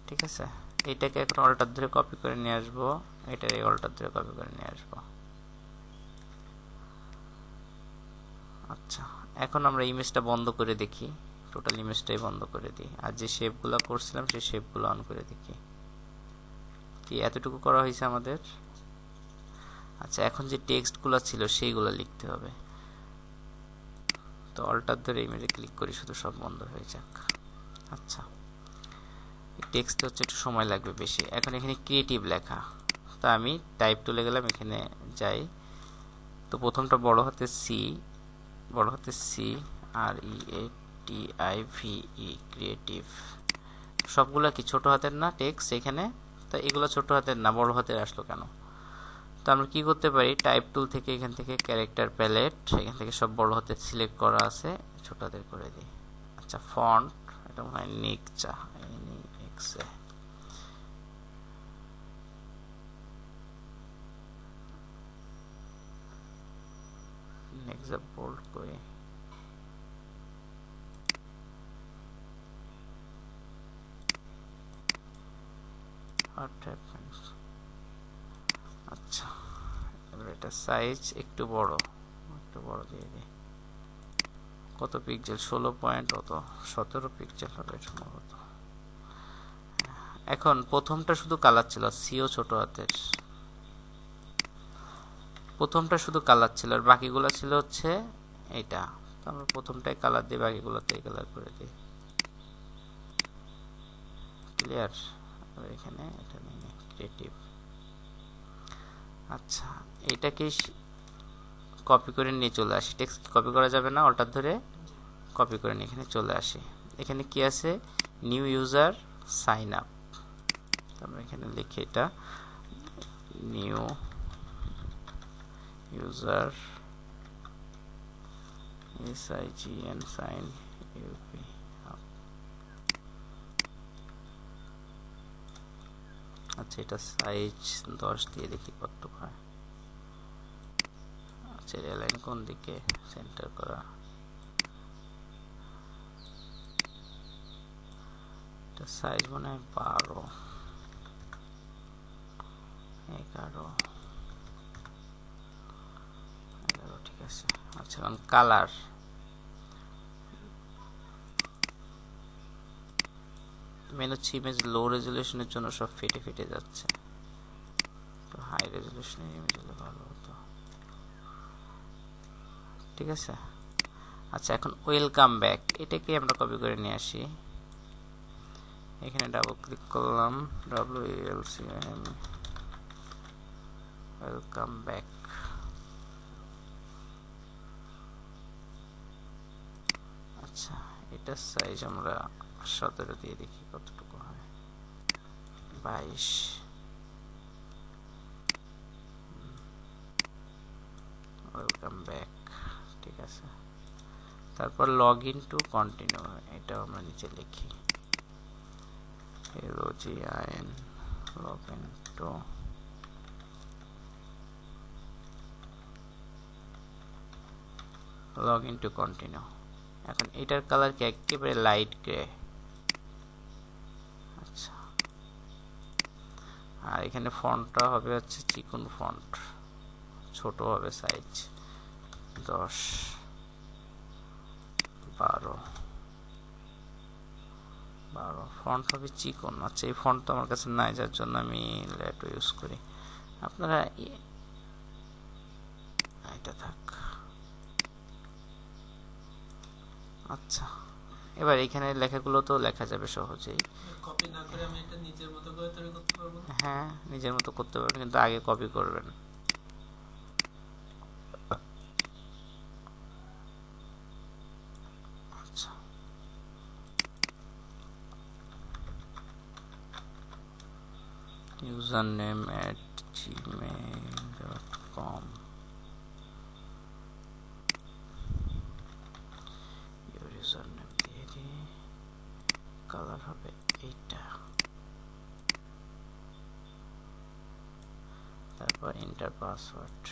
ঠিক আছে। এইটাকে এখন অল্টার ধরে কপি করে নিয়ে আসবো, এটার এই অল্টার ধরে কপি করে নিয়ে আসবো। আচ্ছা এখন আমরা ইমেজটা বন্ধ করে দেখি, টোটাল ইমেজটাই বন্ধ করে দিই, আর যে শেপগুলো করছিলাম সেই শেপগুলো অন করে দেখি। কি এতটুকু করা হয়েছে আমাদের? আচ্ছা এখন যে টেক্সটগুলো ছিল সেইগুলো লিখতে হবে, তো অল্টার ধরে ইমেজে ক্লিক করি, শুধু সব বন্ধ হয়ে যাক। আচ্ছা টেক্সট হচ্ছে একটু সময় লাগবে বেশি। এখন এখানে ক্রিয়েটিভ লেখা, তো আমি টাইপ টুলে গেলাম, এখানে যাই, তো প্রথমটা বড় হাতে সি, বড় হাতে সি, REATIVE ক্রিয়েটিভ। সবগুলা কি ছোট হাতের না টেক্সট এখানে? তো এগুলো ছোট হাতের না, বড় হাতের আসলো কেন? তো আমরা কি করতে পারি, টাইপ টুল থেকে এখান থেকে ক্যারেক্টার প্যালেট, এখান থেকে সব বড় হাতের সিলেক্ট করা আছে, ছোট হাতের করে দিই। আচ্ছা, ফন্ট এটা মনে হয় নিকচা, NEXA। নেক্সা বোল্ড করে আচ্ছা, এবার এটা সাইজ একটু বড় দিয়ে দিই। কত পিক্সেল? 16 পয়েন্ট, কত 17 পিক্সেল হবে সম্ভবত। এখন প্রথমটা শুধু কালার ছিল, সিও ছোট হাতের, প্রথমটা শুধু কালার ছিল আর বাকিগুলো ছিল হচ্ছে এইটা। তো আমরা প্রথমটাই কালার দিই, বাকিগুলোতে কালার করে দিই। ক্লিয়ার? এখানে এটা নিয়ে ক্রিয়েটিভ। আচ্ছা, এটাকে কপি করে নিয়ে চলে আসি। টেক্সট কপি করা যাবে না, অল্টার ধরে কপি করে নিয়ে এখানে চলে আসি। এখানে কি আছে? New user sign up. আমরা এখানে লিখি এটা new user SIGN sign UP। আচ্ছা, এটা সাইজ 10 দিয়ে দেখি কতটুকু হয়। আচ্ছা, রেলাইন কোন দিকে? সেন্টার করা। এটা সাইজ মনে হয় 12, 11, ঠিক আছে। আচ্ছা, এখন কালার, মেন হচ্ছে ইমেজ লো রেজলিউশনের জন্য সব ফেটে যাচ্ছে, তো হাই রেজলিউশনের ইমেজ হলে ভালো হতো। ঠিক আছে। আচ্ছা, এখন ওয়েলকাম ব্যাক, এটাকে আমরা কপি করে নিয়ে আসি। এখানে ডাবল ক্লিক করলাম, WELCAM, ওয়েলকাম ব্যাক। আচ্ছা, এটার সাইজ আমরা 17 দিয়ে দেখি কতটুকু হয়। 22। ওয়েলকাম ব্যাক, ঠিক আছে। তারপর লগ ইন টু কন্টিনিউ, এটাও আমরা নিচে লিখি LOGIN, log in to continue. এখন এটার কালার কি একেবারে লাইট গ্রে। আচ্ছা, আর এখানে ফন্টটা হবে হচ্ছে চিকন ফন্ট, ছোট হবে, সাইজ 10, 12, ফন্ট হবে চিকন। আচ্ছা, এই ফন্ট তো আমার কাছে নাই, যার জন্য আমি ল্যাটো ইউজ করি। আপনারা এটা থাক। আচ্ছা, এবার এখানে লেখাগুলো তো লেখা যাবে সহজেই। কপি না করে আমি এটা নিজের মতো করে তৈরি করতে পারবো না? হ্যাঁ, নিজের মতো করতে পারবেন, কিন্তু আগে কপি করবেন। আচ্ছা, username@gmail.com, username দিয়ে দিই। কালার হবে এইটা, তারপর এন্টার পাসওয়ার্ড।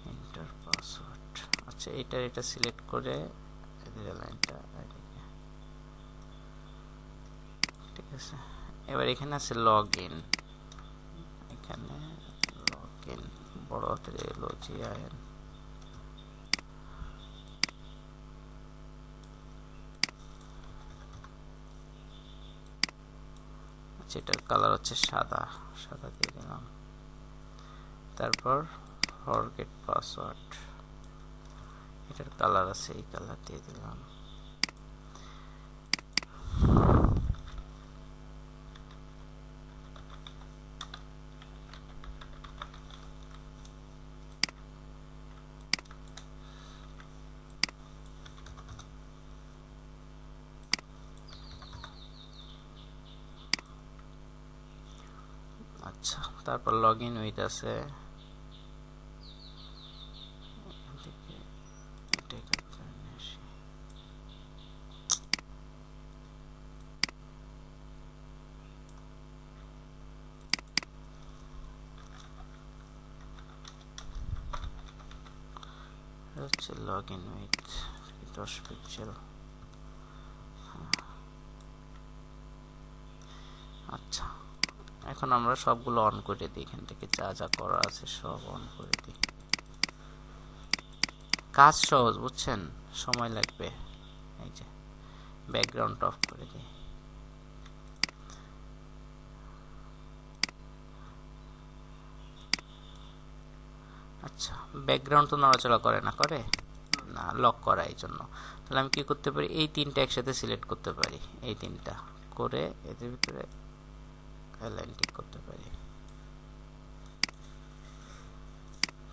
Enter password. আচ্ছা, এটা সিলেক্ট করে লাইনটা, ঠিক আছে। এবার এখানে আছে লগ ইন, এখানে লগ ইন বড় হাতের LOGIN। এটার কালার হচ্ছে সাদা দিয়ে দিলাম। তারপর ফরগেট পাসওয়ার্ড, এটার কালার আছে, এই কালার দিয়ে দিলাম। আচ্ছা, তারপর লগ ইন উইথ আছে, এখান থেকে এটাই কাটতে নিয়ে আসি। হচ্ছে লগ ইন উইথ 10 পিক্সেল। আচ্ছা, এখন আমরা সবগুলো অন করে দিই, এখান থেকে যা যা করা আছে সব অন করে দিই। কাজ সহজ, বুঝছেন, সময় লাগবে। এই যে ব্যাকগ্রাউন্ড অফ করে দিই। আচ্ছা, ব্যাকগ্রাউন্ড তো নড়াচড়া করে না, করে না, লক করা, এই জন্য। তাহলে আমি কি করতে পারি, এই তিনটা একসাথে সিলেক্ট করতে পারি, এই তিনটা করে এদের ভিতরে অ্যালাইন ঠিক করতে পারি।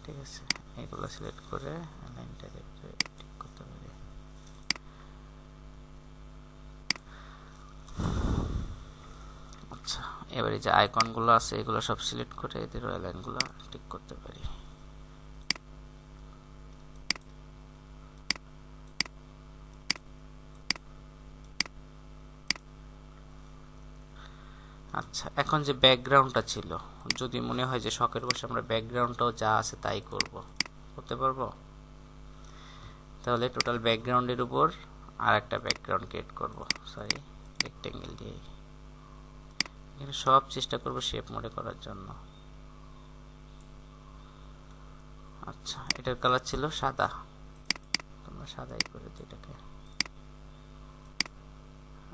ঠিক আছে, এগুলো সিলেক্ট করে অ্যালাইনটা ঠিক করতে পারি। আচ্ছা, এবারে যে আইকনগুলো আছে এগুলো সব সিলেক্ট করে এদেরও অ্যালাইনগুলো ঠিক করতে পারি। আচ্ছা, এখন যে ব্যাকগ্রাউন্ডটা ছিল, যদি মনে হয় যে শখের বসে আমরা ব্যাকগ্রাউন্ডটাও যা আছে তাই করতে পারবো, তাহলে টোটাল ব্যাকগ্রাউন্ডের উপর আর একটা ব্যাকগ্রাউন্ড ক্রিয়েট করব। সরি, রেক্টেঙ্গেল দিয়ে এখানে সব চেষ্টা করব শেপ মোডে করার জন্য। আচ্ছা, এটার কালার ছিল সাদা, তোমরা সাদাই করে দিই এটাকে।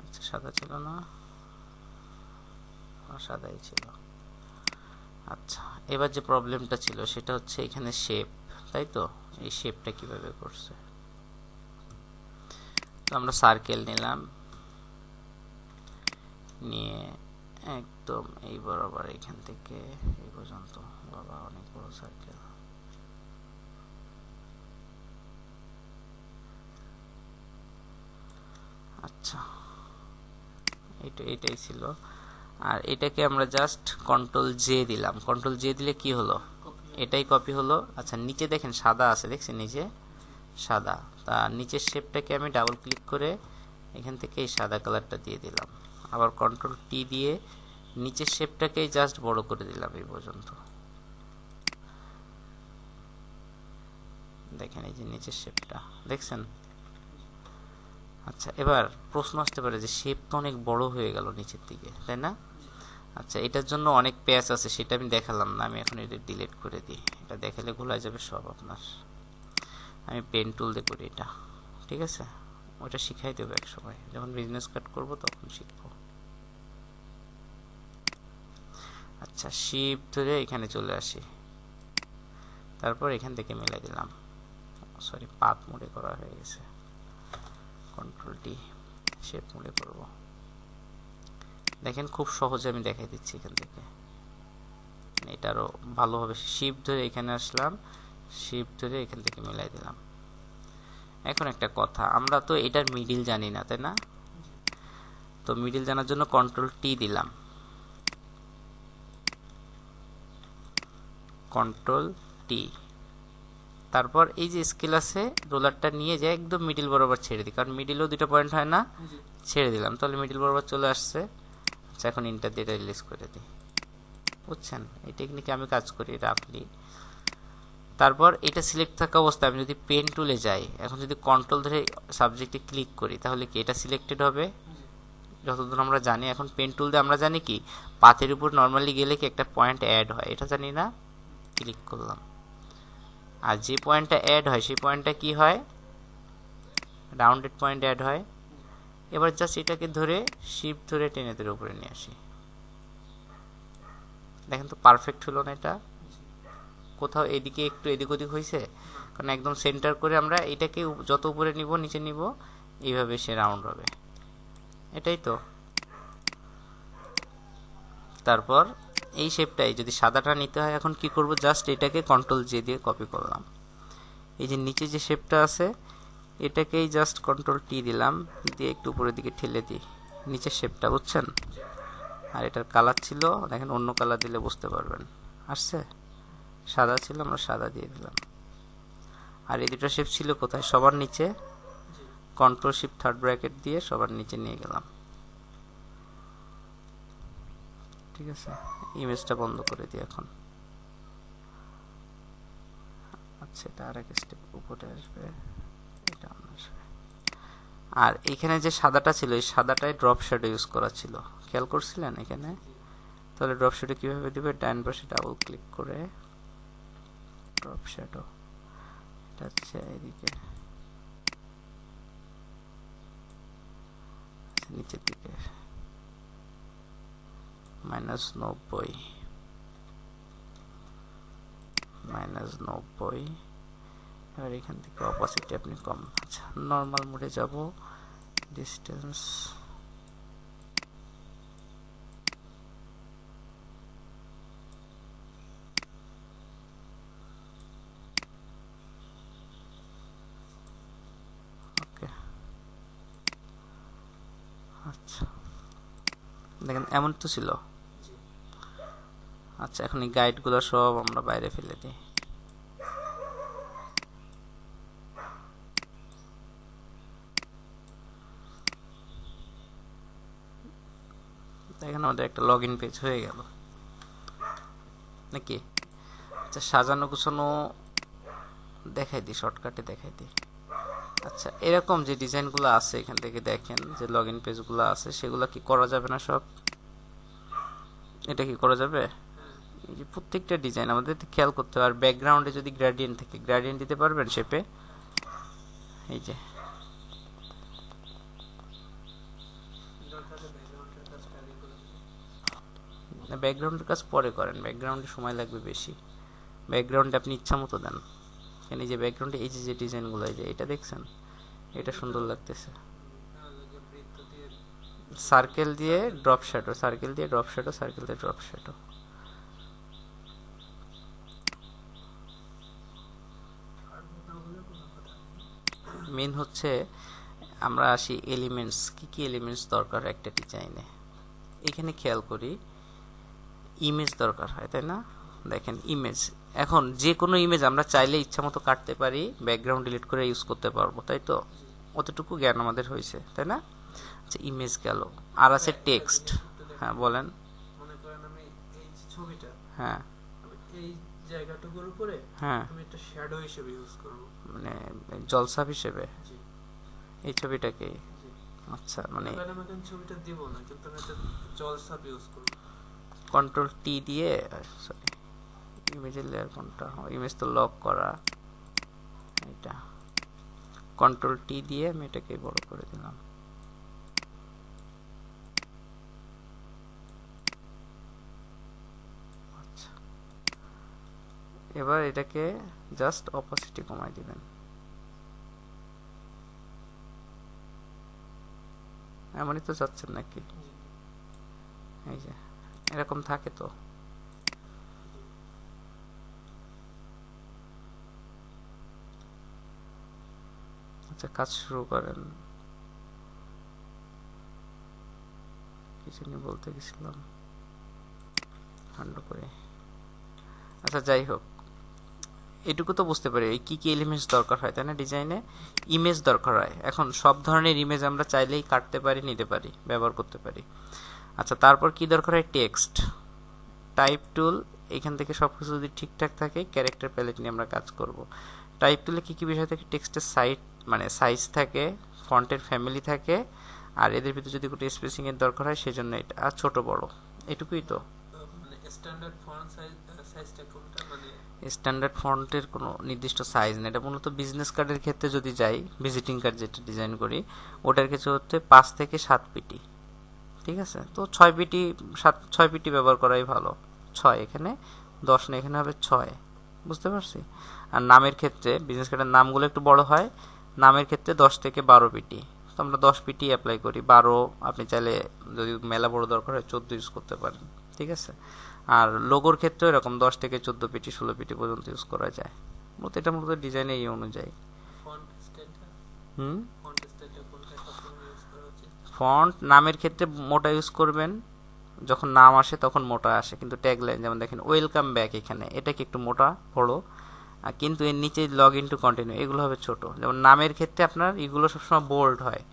আচ্ছা, সাদা ছিল না, সাদাই ছিল। আচ্ছা, এবার যে প্রবলেমটা ছিল সেটা হচ্ছে এখানে শেপ, তাই তো, এই শেপটা কিভাবে করছে। তো আমরা সার্কেল নিলাম, নিয়ে একদম এই বরাবর এখান থেকে এই পর্যন্ত, বাবা অনেক বড় সার্কেল। আচ্ছা, এটাই ছিল। আর এটাকে আমরা জাস্ট কন্ট্রোল জে দিলাম। কন্ট্রোল জে দিলে কি হলো, এটাই কপি হলো। আচ্ছা, নিচে দেখেন সাদা আছে, দেখছেন নিচে সাদা, তা নিচের শেপটাকে আমি ডাবল ক্লিক করে এখান থেকে এই সাদা কালারটা দিয়ে দিলাম। আবার কন্ট্রোল টি দিয়ে নিচের শেপটাকেই জাস্ট বড় করে দিলাম এই পর্যন্ত। দেখেন এই যে নিচের শেপটা, দেখছেন। আচ্ছা, এবার প্রশ্ন আসতে পারে যে শেপ তো অনেক বড় হয়ে গেল নিচের দিকে, তাই না? আচ্ছা, এটার জন্য অনেক প্যাচ আছে, সেটা আমি দেখালাম না, আমি এখন এটা ডিলিট করে দিই। এটা দেখালে ভুলে যাবে সব আপনার। আমি পেন টুল দিয়ে করি এটা, ঠিক আছে? ওটা শিখাই দেবো এক সময়, যখন বিজনেস কার্ড করবো তখন শিখবো। আচ্ছা, শিফট ধরে এখানে চলে আসি, তারপর এখান থেকে মিলাই দিলাম। সরি, পাথ মোডে করা হয়ে গেছে, কন্ট্রোল টি, শেপ মোডে করব। দেখেন খুব সহজে আমি দেখাই দিচ্ছি এখান থেকে, এটা আরো ভালোভাবে। শিফট ধরে এখানে আসলাম, শিফট ধরে এখান থেকে মিলাই দিলাম। এখন একটা কথা, আমরা তো এটার মিডিল জানি না, তাই না? তো মিডিল জানার জন্য কন্ট্রোল টি দিলাম, কন্ট্রোল টি, তারপর এই যে স্কেল আছে রোলারটা নিয়ে যে একদম মিডিল বরাবর ছেড়ে দিই, কারণ মিডিলেও দুটো পয়েন্ট হয় না, ছেড়ে দিলাম, তাহলে মিডিল বরাবর চলে আসছে। আচ্ছা, এখন ইন্টার দিয়ে রিলিজ করে দিই, বুঝছেন? এই টেকনিকে আমি কাজ করি রাফলি। তারপর এটা সিলেক্ট থাকা অবস্থায় আমি যদি পেন টুলে যাই, এখন যদি কন্ট্রোল ধরে সাবজেক্টে ক্লিক করি, তাহলে কি এটা সিলেক্টেড হবে? যতদূর আমরা জানি, এখন পেন টুল দিয়ে আমরা জানি কি পাথের উপর নর্মালি গেলে কি একটা পয়েন্ট অ্যাড হয়, এটা জানি না। ক্লিক করলাম, আর যে পয়েন্টটা অ্যাড হয় সেই পয়েন্টটা কি হয়, রাউন্ডেড পয়েন্ট অ্যাড হয়। এবার জাস্ট এটাকে ধরে শিফট ধরে টেনে ধরে উপরে নিয়ে আসি। দেখেন তো পারফেক্ট হলো না এটা? কোথাও এদিকে একটু এদিক ওদিক হয়েছে, কারণ একদম সেন্টার করে আমরা এটাকে যত উপরে নিব নিচে নিব, এইভাবে সে রাউন্ড হবে, এটাই তো। তারপর এই শেপটাই যদি সাদাটা নিতে হয়, এখন কি করব, জাস্ট এটাকে কন্ট্রোল জে দিয়ে কপি করলাম। এই যে নিচে যে শেপটা আছে এটাকেই জাস্ট কন্ট্রোল টি দিলাম, দিয়ে একটু উপরের দিকে ঠেলে দিই নিচের শেপটা, বুঝছেন? আর এটার কালার ছিল দেখেন, অন্য কালার দিলে বুঝতে পারবেন। আসছে, সাদা ছিল, আমরা সাদা দিয়ে দিলাম। আর এই দুটো শেপ ছিল কোথায়? সবার নিচে। জি কন্ট্রোল শিফট থার্ড ব্র্যাকেট দিয়ে সবার নিচে নিয়ে গেলাম। ঠিক আছে, ইমেজটা বন্ধ করে দিই এখন। আচ্ছা, এটা আর এক স্টেপ উপরে আসবে, এটা আসবে। আর এখানে যে সাদাটা ছিল, এই সাদাটায় ড্রপ শ্যাডো ইউজ করা ছিল, খেয়াল করছিলেন এখানে? জি তাহলে ড্রপ শ্যাডো কিভাবে দিবে? ডান পাশে ডাবল ক্লিক করে ড্রপ শ্যাডো, এটা হচ্ছে এদিকে নিচের দিকে -90 -90। এবার এখান থেকে অপাসিটি আপনি কম, আচ্ছা নর্মাল মোডে যাব, ডিস্টেন্স ওকে। আচ্ছা দেখেন এমন তো ছিল। জি আচ্ছা, এখন এই গাইডগুলো সব আমরা বাইরে ফেলে দিই। দেখেন আমাদের একটা লগ ইন পেজ হয়ে গেল নাকি? আচ্ছা, সাজানো গুছানো দেখাই দিই, শর্টকাটে দেখাই দিই। আচ্ছা, এরকম যে ডিজাইনগুলো আছে এখান থেকে দেখেন, যে লগ ইন পেজগুলো আছে, সেগুলো কি করা যাবে না সব? এটা কি করা যাবে? হ্যাঁ এই যে প্রত্যেকটা ডিজাইন আমাদের খেয়াল করতে হবে। আর ব্যাকগ্রাউন্ডে যদি গ্রেডিয়েন্ট থাকে, গ্রেডিয়েন্ট দিতে পারবেন শেপে? এই যে দরকার হলে ব্যাকগ্রাউন্ডের কাজটা আগে করে দেবো। ব্যাকগ্রাউন্ডের কাজ পরে করেন, ব্যাকগ্রাউন্ডে সময় লাগবে বেশি। ব্যাকগ্রাউন্ডে আপনি ইচ্ছা মতো দেন। এই যে ব্যাকগ্রাউন্ডে এই যে ডিজাইনগুলো, এই যে এটা দেখছেন, এটা সুন্দর লাগতেছে। বৃত্ত দিয়ে সার্কেল দিয়ে ড্রপ শ্যাডো, সার্কেল দিয়ে ড্রপ শ্যাডো, সার্কেল দিয়ে ড্রপ শ্যাডো। পারবো না বলে কোনো কথা নেই। মেন হচ্ছে আমরা আসি এলিমেন্টস, কি কি এলিমেন্টস দরকার একটা ডিজাইনে। এখানে খেয়াল করি, ইমেজ দরকার হয়, তাই না? দেখেন ইমেজ, এখন যে কোনো ইমেজ আমরা চাইলে ইচ্ছা মতো কাটতে পারি, ব্যাকগ্রাউন্ড ডিলিট করে ইউজ করতে পারবো, তাই তো? জি অতটুকু জ্ঞান আমাদের হয়েছে, তাই না? আচ্ছা, ইমেজ গেল, আর আছে টেক্সট। একটু দেখেন, হ্যাঁ বলেন। মনে করেন আমি এই যে ছবিটা, হ্যাঁ আমি এই জায়গাটুকুর উপরে হ্যাঁ, আমি একটা শ্যাডো হিসেবে ইউজ করব। মানে জলসাপ হিসেবে জি এই ছবিটাকে। জি আচ্ছা, মানে মনে করেন আমি এখন ছবিটা দিব না, কিন্তু আমি একটা জলসাপ ইউজ করব। কন্ট্রোল টি দিয়ে, সরি ইমেজের লেয়ার কোনটা? ইমেজ তো লক করা, এটা কন্ট্রোল টি দিয়ে আমি এটাকে বড় করে দিলাম। আচ্ছা, এবার এটাকে জাস্ট অপাসিটি কমাই দিবেন। এমনই তো চাচ্ছেন নাকি? জি এই যে এরকম থাকে তো। আচ্ছা, কাজ শুরু করেন। কিছু নিয়ে বলতে গেছিলাম, হান্ডু করে। আচ্ছা যাই হোক, এটুকু তো বুঝতে পারি কি কি এলিমেন্টস দরকার হয়, তাই না? ডিজাইনে ইমেজ দরকার হয়। এখন সব ধরনের ইমেজ আমরা চাইলেই কাটতে পারি, নিতে পারি, ব্যবহার করতে পারি। আচ্ছা, তারপর কি দরকার হয়? টেক্সট, টাইপ টুল। এখান থেকে সব কিছু যদি ঠিকঠাক থাকে, ক্যারেক্টার প্যালেট নিয়ে আমরা কাজ করব। টাইপ টুলে কী কী বিষয় থাকে? টেক্সটের সাইজ থাকে, ফন্টের ফ্যামিলি থাকে, আর এদের ভিতরে যদি কোনো স্পেসিংয়ের দরকার হয় সেজন্য এটা, আর ছোট বড়, এটুকুই তো। মানে স্ট্যান্ডার্ড ফন্ট সাইজটা কোনটা? মানে স্ট্যান্ডার্ড ফন্টের কোনো নির্দিষ্ট সাইজ নেই, এটা মূলত বিজনেস কার্ডের ক্ষেত্রে যদি যাই, ভিজিটিং কার্ড যেটা ডিজাইন করি, ওটার কিছু হচ্ছে 5 থেকে 7 পিটি। ঠিক আছে, তো 6 পিটি, 6 পিটি ব্যবহার করাই ভালো। 6 এখানে, 10 না, এখানে হবে 6। বুঝতে পারছি। আর নামের ক্ষেত্রে বিজনেস কার্ডের নামগুলো একটু বড় হয়, নামের ক্ষেত্রে 10 থেকে 12 পিটি। তো আমরা 10 পিটি অ্যাপ্লাই করি, 12 আপনি চাইলে যদি মেলা বড় দরকার হয় 14 ইউজ করতে পারেন। ঠিক আছে। আর লোগোর ক্ষেত্রে এরকম 10 থেকে 14 পিটি, 16 পিটি পর্যন্ত ইউজ করা যায়। এটা মূলত ডিজাইনের এই অনুযায়ী। ফন্ট স্টাইলটা হুম, ফন্ট স্টাইলটা কোনটা সবসময় ইউজ করা উচিত? ফন্ট নামের ক্ষেত্রে মোটা ইউজ করবেন, যখন নাম আসে তখন মোটা আসে, কিন্তু ট্যাগলাইন যেমন দেখেন ওয়েলকাম ব্যাক, এখানে এটা কি একটু মোটা বড়, কিন্তু এর নিচে লগ ইন টু কন্টিনিউ এগুলো হবে ছোট। যেমন নামের ক্ষেত্রে আপনার এগুলো সবসময় বোল্ড হয়,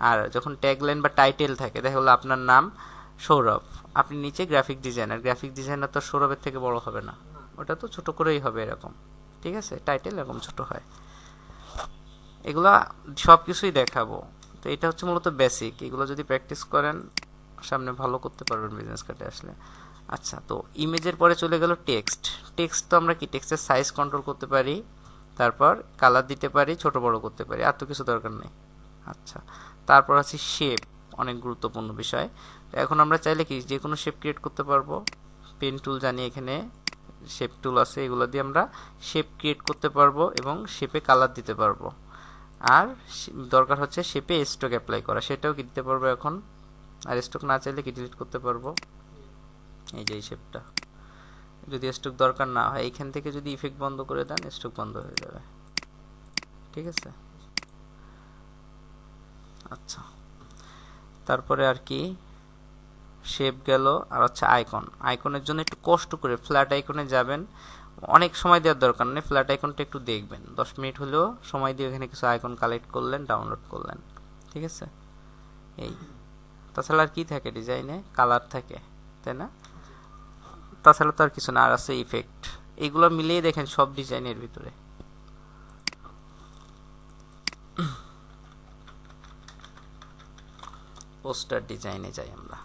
আর যখন ট্যাগলাইন বা টাইটেল থাকে, দেখা গেলো আপনার নাম সৌরভ, আপনি নিচে গ্রাফিক ডিজাইনার তো সৌরভের থেকে বড় হবে না, ওটা তো ছোট করেই হবে এরকম, ঠিক আছে, টাইটেল এরকম ছোট হয়। এগুলা সব কিছুই দেখাবো। তো এটা হচ্ছে মূলত বেসিক, এগুলো যদি প্র্যাকটিস করেন সামনে ভালো করতে পারবেন বিজনেস কার্ডে আসলে। আচ্ছা, তো ইমেজের পরে চলে গেল টেক্সট। টেক্সট তো আমরা কি টেক্সটের সাইজ কন্ট্রোল করতে পারি, তারপর কালার দিতে পারি, ছোট বড় করতে পারি, আর তো কিছু দরকার নেই। আচ্ছা, তারপর আছে শেপ, অনেক গুরুত্বপূর্ণ বিষয়। তো এখন আমরা চাইলে কি যে কোনো শেপ ক্রিয়েট করতে পারবো, পেন টুল জানি, এখানে শেপ টুল আছে, এগুলো দিয়ে আমরা শেপ ক্রিয়েট করতে পারবো এবং শেপে কালার দিতে পারবো। আর দরকার হচ্ছে শেপে স্ট্রোক অ্যাপ্লাই করা, সেটাও কি দিতে পারবো এখন। আর স্ট্রোক না চাইলে কি ডিলিট করতে পারবো, এই যে এই শেপটা যদি স্ট্রোক দরকার না হয়, এইখান থেকে যদি ইফেক্ট বন্ধ করে দেন স্ট্রোক বন্ধ হয়ে যাবে, ঠিক আছে। আচ্ছা, তারপরে আর কি শেপ গেল, আর হচ্ছে আইকন। আইকনের জন্য একটু কষ্ট করে ফ্ল্যাট আইকনে যাবেন, অনেক সময় দেওয়ার দরকার নেই, ফ্ল্যাট আইকনটা একটু দেখবেন, 10 মিনিট হলেও সময় দিয়ে এখানে কিছু আইকন কালেক্ট করলেন, ডাউনলোড করলেন, ঠিক আছে। এই তাছাড়া আর কি থাকে ডিজাইনে, কালার থাকে, তাই না, তাছাড়া তো আর কিছু না। আর আছে ইফেক্ট, এগুলো মিলিয়ে দেখেন সব ডিজাইনের ভিতরে। পোস্টার ডিজাইনে যাই আমরা।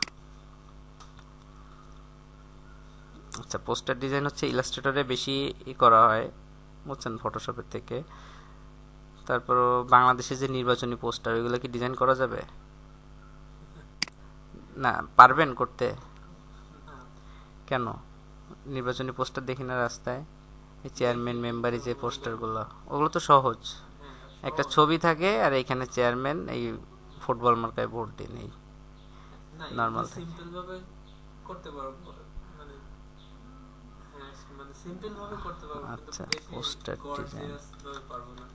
আচ্ছা, পোস্টার ডিজাইন হচ্ছে ইলাস্ট্রেটরে বেশি করা হয়, বুঝছেন, ফটোশপের থেকে। তারপর বাংলাদেশে যে নির্বাচনী পোস্টার, ওইগুলো কি ডিজাইন করা যাবে না? পারবেন করতে? কেন? নির্বাচনী পোস্টার দেখি না রাস্তায়, এই চেয়ারম্যান মেম্বারি যে পোস্টারগুলো, ওগুলো তো সহজ, একটা ছবি থাকে আর এখানে চেয়ারম্যান এই ফুটবল মার্কায় ভোট দিন, এই নরমাল সিম্পল ভাবে করতে পারবো, মানে মানে সিম্পল ভাবে করতে পারবো। আচ্ছা, পোস্টার ডিজাইন, পারবো না,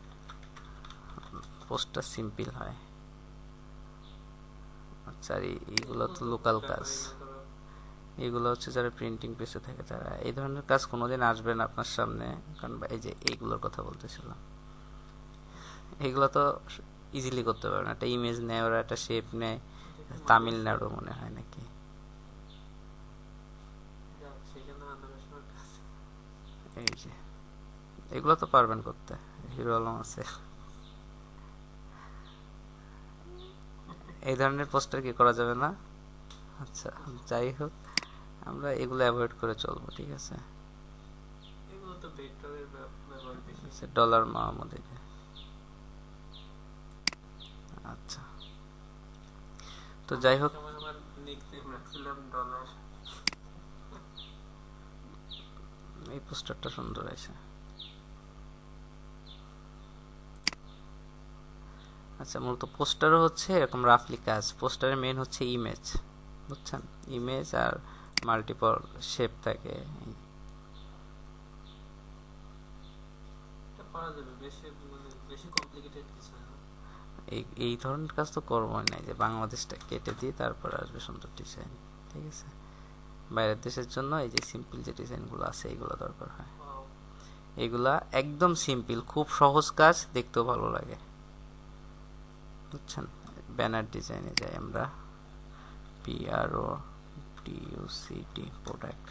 পোস্টার সিম্পল হয়। আচ্ছা, আর এইগুলো তো লোকাল কাজ, এগুলো হচ্ছে যারা প্রিন্টিং প্রেসে থাকে তারা, এই ধরনের কাজ কোনোদিন আসবে না আপনার সামনে, কারণ এই যে এইগুলোর কথা বলতেছিলাম, এইগুলো তো ইজিলি করতে পারবে না। একটা ইমেজ নেয় ওরা, একটা শেপ নেয়, তামিলনাড়ু মনে হয় নাকি, এই যে এগুলো তো পারবেন করতে, হিরো আলম আছে। এই ধরনের পোস্টার কি করা যাবে না? আচ্ছা, যাই হোক, আমরা এগুলো অ্যাভয়েড করে চলবো, ঠিক আছে। এগুলো তো ভেক্টরের ব্যবহার বেশি, ডলার মাহমুদ, আচ্ছা, তো যাই হোক, আমার নিকনেম রাখছিলাম ডলার। এই পোস্টারটা সুন্দর আছে। আচ্ছা, মূলত পোস্টারও হচ্ছে এরকম রাফলি কাজ। পোস্টারের মেন হচ্ছে ইমেজ, বুঝছেন, ইমেজ আর মাল্টিপল শেপ থাকে। এই ধরনের কাজ তো করবোই না, যে বাংলাদেশটা কেটে দিয়ে তারপর আসবে সুন্দর ডিজাইন, ঠিক আছে। বাইরের দেশের জন্য এই যে সিম্পল যে ডিজাইনগুলো আছে এইগুলো দরকার হয়, এগুলা একদম সিম্পল, খুব সহজ কাজ, দেখতেও ভালো লাগে, বুঝছেন। ব্যানার ডিজাইনে যাই আমরা, PRODUCT, প্রোডাক্ট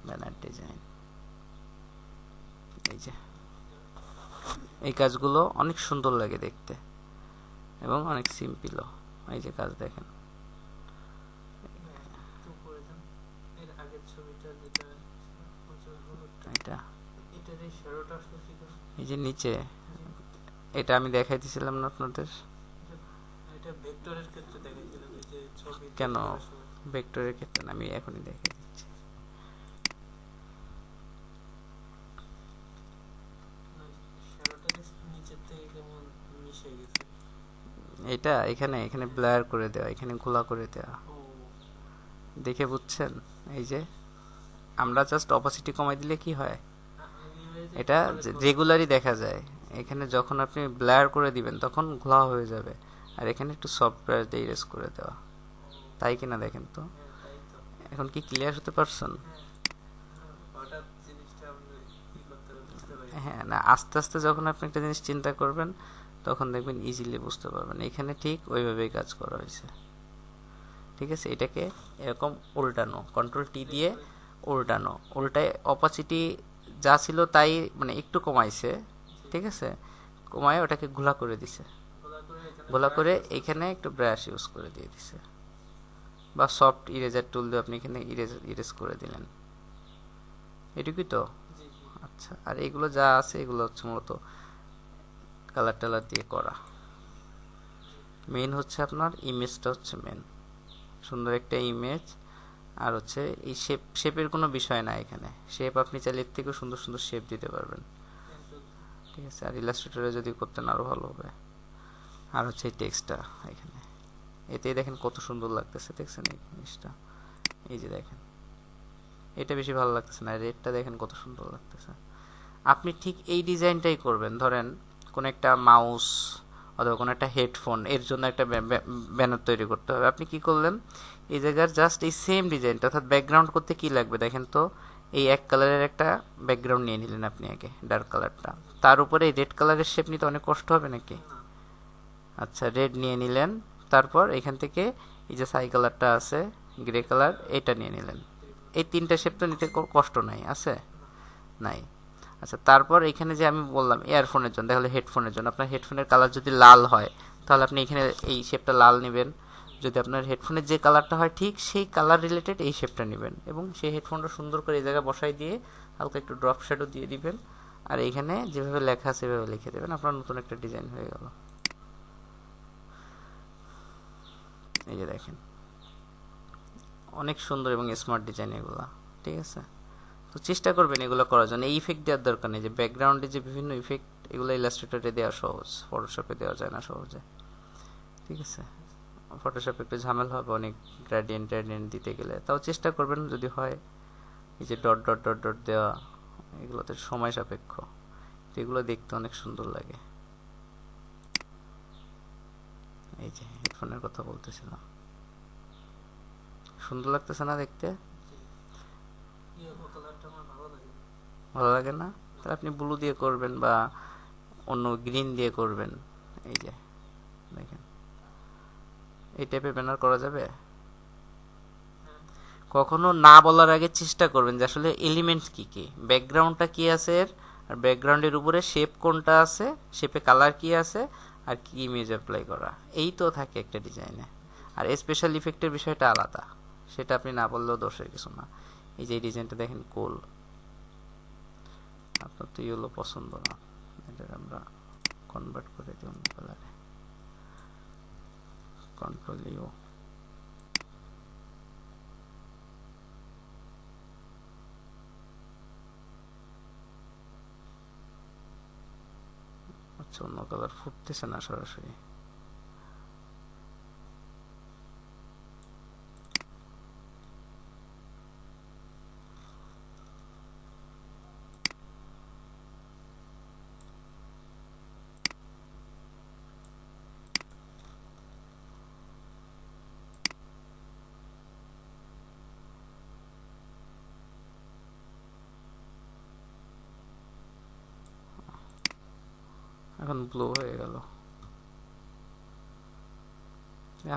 ব্যানার ডিজাইন। এই যে এই কাজগুলো অনেক সুন্দর লাগে দেখতে এবং অনেক সিম্পলও। এই যে কাজ দেখেন, এই যে নিচে, এটা আমি দেখাই দিছিলাম না আপনাদের, কেন ভেক্টরের ক্ষেত্রে আমি এখনই দেখাই দিচ্ছি। এটা এখানে এখানে ব্লার করে দেওয়া, এখানে খোলা করে দেওয়া, দেখে বুঝছেন। এই যে আমরা জাস্ট অপাসিটি কমাই দিলে কি হয়, এটা রেগুলারই দেখা যায়। এখানে যখন আপনি ব্লার করে দিবেন তখন ঘোলা হয়ে যাবে, আর এখানে একটু সফটওয়্যার দিয়ে ইরেজ করে দেওয়া, তাই কিনা দেখেন তো। এখন কি ক্লিয়ার হতে পারছেন? হঠাৎ জিনিসটা আপনি কি করতে হবে বুঝতে পারি। হ্যাঁ, না আস্তে আস্তে যখন আপনি একটা জিনিস চিন্তা করবেন তখন দেখবেন ইজিলি বুঝতে পারবেন। এখানে ঠিক ওইভাবেই কাজ করা হয়েছে, ঠিক আছে। এটাকে এরকম উল্টানো, কন্ট্রোল টি দিয়ে উল্টানো, উল্টায় অপাসিটি যা ছিল তাই মানে একটু কমাইছে, ঠিক আছে, কমায় ওটাকে ঘোলা করে দিছে, ঘোলা করে এখানে একটু ব্রাশ ইউজ করে দিয়ে দিছে, বা সফট ইরেজার টুল দিয়ে আপনি এখানে ইরেজ করে দিলেন, এটুকুই তো। আচ্ছা, আর এগুলো যা আছে এগুলো হচ্ছে মূলত কালার টালার দিয়ে করা। মেইন হচ্ছে আপনার ইমেজটা হচ্ছে মেন, সুন্দর একটা ইমেজ। আর হচ্ছে এই শেপের কোনো বিষয় না এখানে, শেপ আপনি চাইলে এর থেকেও সুন্দর সুন্দর শেপ দিতে পারবেন, ঠিক আছে। আর ইলাস্ট্রেটরে যদি করতেন আরও ভালো হবে। আর হচ্ছে এই টেক্সটটা এখানে, এতেই দেখেন কত সুন্দর লাগতেছে, দেখছেন এই জিনিসটা, এই যে দেখেন এটা বেশি ভালো লাগতেছে না, রেডটা দেখেন কত সুন্দর লাগতেছে। আপনি ঠিক এই ডিজাইনটাই করবেন, ধরেন কোন একটা মাউস অথবা কোনো একটা হেডফোন, এর জন্য একটা ব্যানার তৈরি করতে হবে। আপনি কি করলেন, এই জায়গার জাস্ট এই সেম ডিজাইনটা, অর্থাৎ ব্যাকগ্রাউন্ড করতে কি লাগবে দেখেন তো, এই এক কালারের একটা ব্যাকগ্রাউন্ড নিয়ে নিলেন আপনি আগে, ডার্ক কালারটা, তার উপরে এই রেড কালারের শেপ নিতে অনেক কষ্ট হবে নাকি? আচ্ছা, রেড নিয়ে নিলেন, তারপর এখান থেকে এই যে সাই কালারটা আছে গ্রে কালার, এটা নিয়ে নিলেন। এই তিনটা শেপ তো নিতে কষ্ট নাই, আছে নাই? আচ্ছা, তারপর এখানে যে আমি বললাম ইয়ারফোনের জন্য, তাহলে হেডফোনের জন্য আপনার হেডফোনের কালার যদি লাল হয় তাহলে আপনি এখানে এই শেপটা লাল নেবেন। যদি আপনার হেডফোনের যে কালারটা হয় ঠিক সেই কালার রিলেটেড এই শেপটা নেবেন, এবং সেই হেডফোনটা সুন্দর করে এই জায়গায় বসাই দিয়ে হালকা একটু ড্রপ শ্যাডো দিয়ে দিবেন, আর এইখানে যেভাবে লেখা সেভাবে লিখে দেবেন, আপনার নতুন একটা ডিজাইন হয়ে গেল। এই যে দেখেন অনেক সুন্দর এবং স্মার্ট ডিজাইন এগুলো, ঠিক আছে। তো চেষ্টা করবেন এগুলো করার জন্য। এই ইফেক্ট দেওয়ার দরকার নেই, যে ব্যাকগ্রাউন্ডে যে বিভিন্ন ইফেক্ট, এগুলো ইলাস্ট্রেটরে দেওয়া সহজ, ফটোশপে দেওয়া যায় না সহজে, ঠিক আছে। ফটোশপে একটু ঝামেলা হবে অনেক, গ্রেডিয়েন্ট দিতে গেলে, তাও চেষ্টা করবেন যদি হয়। এই যে ডট ডট ডট ডট দেওয়া, এগুলোতে সময় সাপেক্ষ, এগুলো দেখতে অনেক সুন্দর লাগে। এই যে হেডফোনের কথা বলতেছিলাম, সুন্দর লাগতেছে না দেখতে? ভালো লাগে না? তাহলে আপনি ব্লু দিয়ে করবেন বা অন্য গ্রিন দিয়ে করবেন। এই যে দেখেন এই টাইপের ব্যানার করা যাবে। কখনো না বলার আগে চেষ্টা করবেন যে আসলে এলিমেন্টস কি কি, ব্যাকগ্রাউন্ডটা কি আছে এর, আর ব্যাকগ্রাউন্ডের উপরে শেপ কোনটা আছে, শেপে কালার কি আছে, আর কি ইমেজ অ্যাপ্লাই করা, এই তো থাকে একটা ডিজাইনে। আর স্পেশাল ইফেক্টের বিষয়টা আলাদা, সেটা আপনি না বললেও দোষের কিছু না। এই যে এই ডিজাইনটা দেখেন কোল, আপনার তো ইয়েলো পছন্দ না, এটা আমরা কনভার্ট করে দিই অন্য কালারে, কন্ট্রোল ইউ। আচ্ছা, অন্য কালার ফুটতেছে না সরাসরি। এখন ব্লু হয়ে গেল।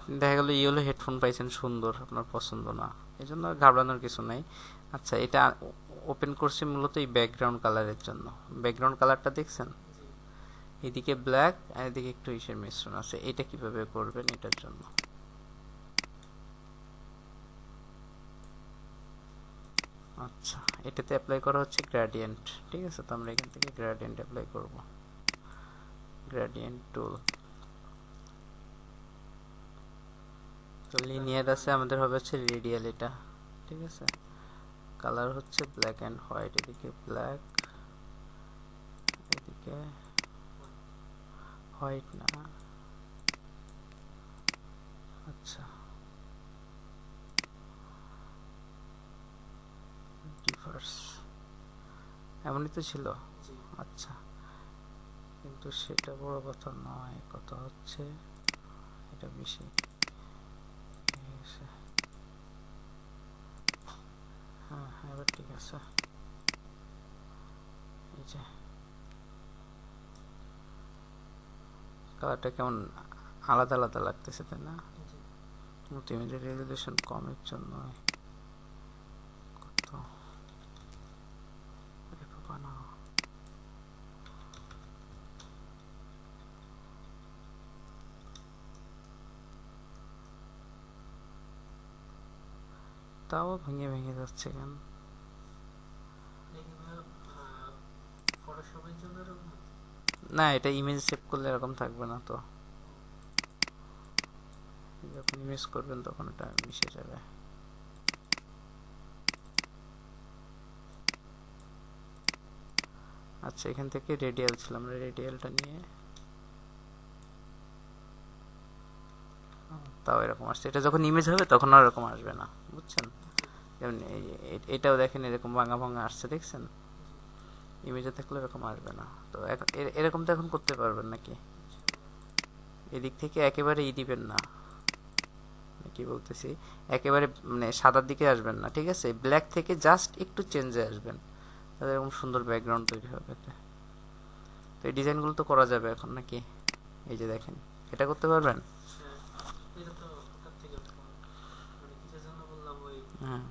আপনি দেখা গেল ইয়েলো হেডফোন পাইছেন সুন্দর, আপনার পছন্দ না, এই জন্য ঘাবড়ানোর কিছু নাই। আচ্ছা, এটা ওপেন করছি মূলত এই ব্যাকগ্রাউন্ড কালারের জন্য। ব্যাকগ্রাউন্ড কালারটা দেখছেন, এদিকে ব্ল্যাক আর এদিকে একটু ইসের মিশ্রণ আছে, এটা কিভাবে করবেন এটার জন্য। আচ্ছা, এটাতে অ্যাপ্লাই করা হচ্ছে গ্রেডিয়েন্ট, ঠিক আছে। তো আমরা এখান থেকে গ্রেডিয়েন্ট অ্যাপ্লাই করব, গ্রেডিয়েন্ট টুল। তো লিনিয়ার আছে, আমাদের হবে হচ্ছে রেডিয়াল, এটা ঠিক আছে। কালার হচ্ছে ব্ল্যাক অ্যান্ড হোয়াইট, এদিকে ব্ল্যাক এদিকে হোয়াইট না। আচ্ছা, রিভার্স এমনই তো ছিল। আচ্ছা, কিন্তু সেটা বড় কথা নয়, কথা হচ্ছে এটা বেশি। এবার ঠিক আছে। এই যে কালারটা কেমন আলাদা আলাদা লাগতেছে, তাই না? ইমেজের রেজলিউশন কমের জন্য কত বানা তাও ভেঙে ভেঙে যাচ্ছে কেন? ফটোশপের জন্য এরকম না, এটা ইমেজ সেভ করলে এরকম থাকবে না তো, যখন ইমেজ করবেন তখন এটা মিশে যাবে। আচ্ছা, এখান থেকে রেডিয়াল ছিল, আমরা রেডিয়ালটা নিয়ে তাও এরকম আসছে। এটা যখন ইমেজ হবে তখন আর এরকম আসবে না, বুঝছেন? যেমন এটাও দেখেন এরকম ভাঙা ভাঙা আসছে, দেখছেন? ইমেজে থাকলে এরকম আসবে না। তো এরকম তো এখন করতে পারবেন নাকি? এদিক থেকে একেবারে দিবেন না, কি বলতেছি, একেবারে মানে সাদার দিকে আসবেন না, ঠিক আছে? ব্ল্যাক থেকে জাস্ট একটু চেঞ্জে আসবেন, তাহলে এরকম সুন্দর ব্যাকগ্রাউন্ড তৈরি হবে। তো এই ডিজাইনগুলো তো করা যাবে এখন নাকি? এই যে দেখেন, এটা করতে পারবেন। হ্যাঁ,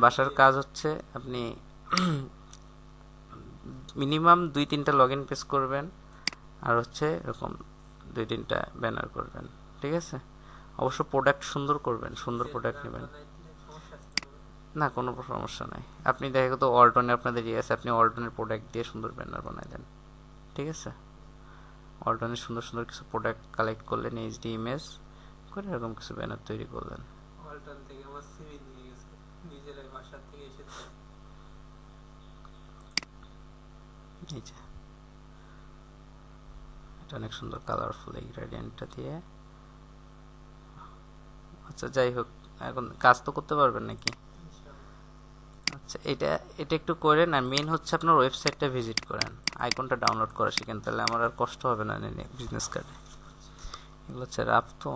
বাসার কাজ হচ্ছে আপনি মিনিমাম 2-3টা লগ ইন পেজ করবেন, আর হচ্ছে এরকম 2-3টা ব্যানার করবেন, ঠিক আছে? অবশ্য প্রোডাক্ট সুন্দর করবেন, সুন্দর প্রোডাক্ট নেবেন। না, কোনো সমস্যা নাই। আপনি দেখা তো অল্টনে আপনাদের ইয়ে আছে, আপনি অল্টনের প্রোডাক্ট দিয়ে সুন্দর ব্যানার বানাই দেন, ঠিক আছে? অল্টনের সুন্দর সুন্দর কিছু প্রোডাক্ট কালেক্ট করলেন, এইচডি ইমেজ করে এরকম কিছু ব্যানার তৈরি করলেন। অল্টন থেকে আমার সিভি নিয়ে গেছে, নিজেরাই বাসা থেকে এসেছে। এই যে এটা অনেক সুন্দর কালারফুল, এই গ্রেডিয়েন্টটা দিয়ে। আচ্ছা, যাই হোক, এখন কাজ তো করতে পারবেন নাকি? আচ্ছা, এটা একটু করেন, আর মেন হচ্ছে আপনার ওয়েবসাইটটা ভিজিট করেন, আইকনটা ডাউনলোড করা শিখেন, তাহলে আমার আর কষ্ট হবে না বিজনেস কার্ডে। এগুলো হচ্ছে রাফ তো।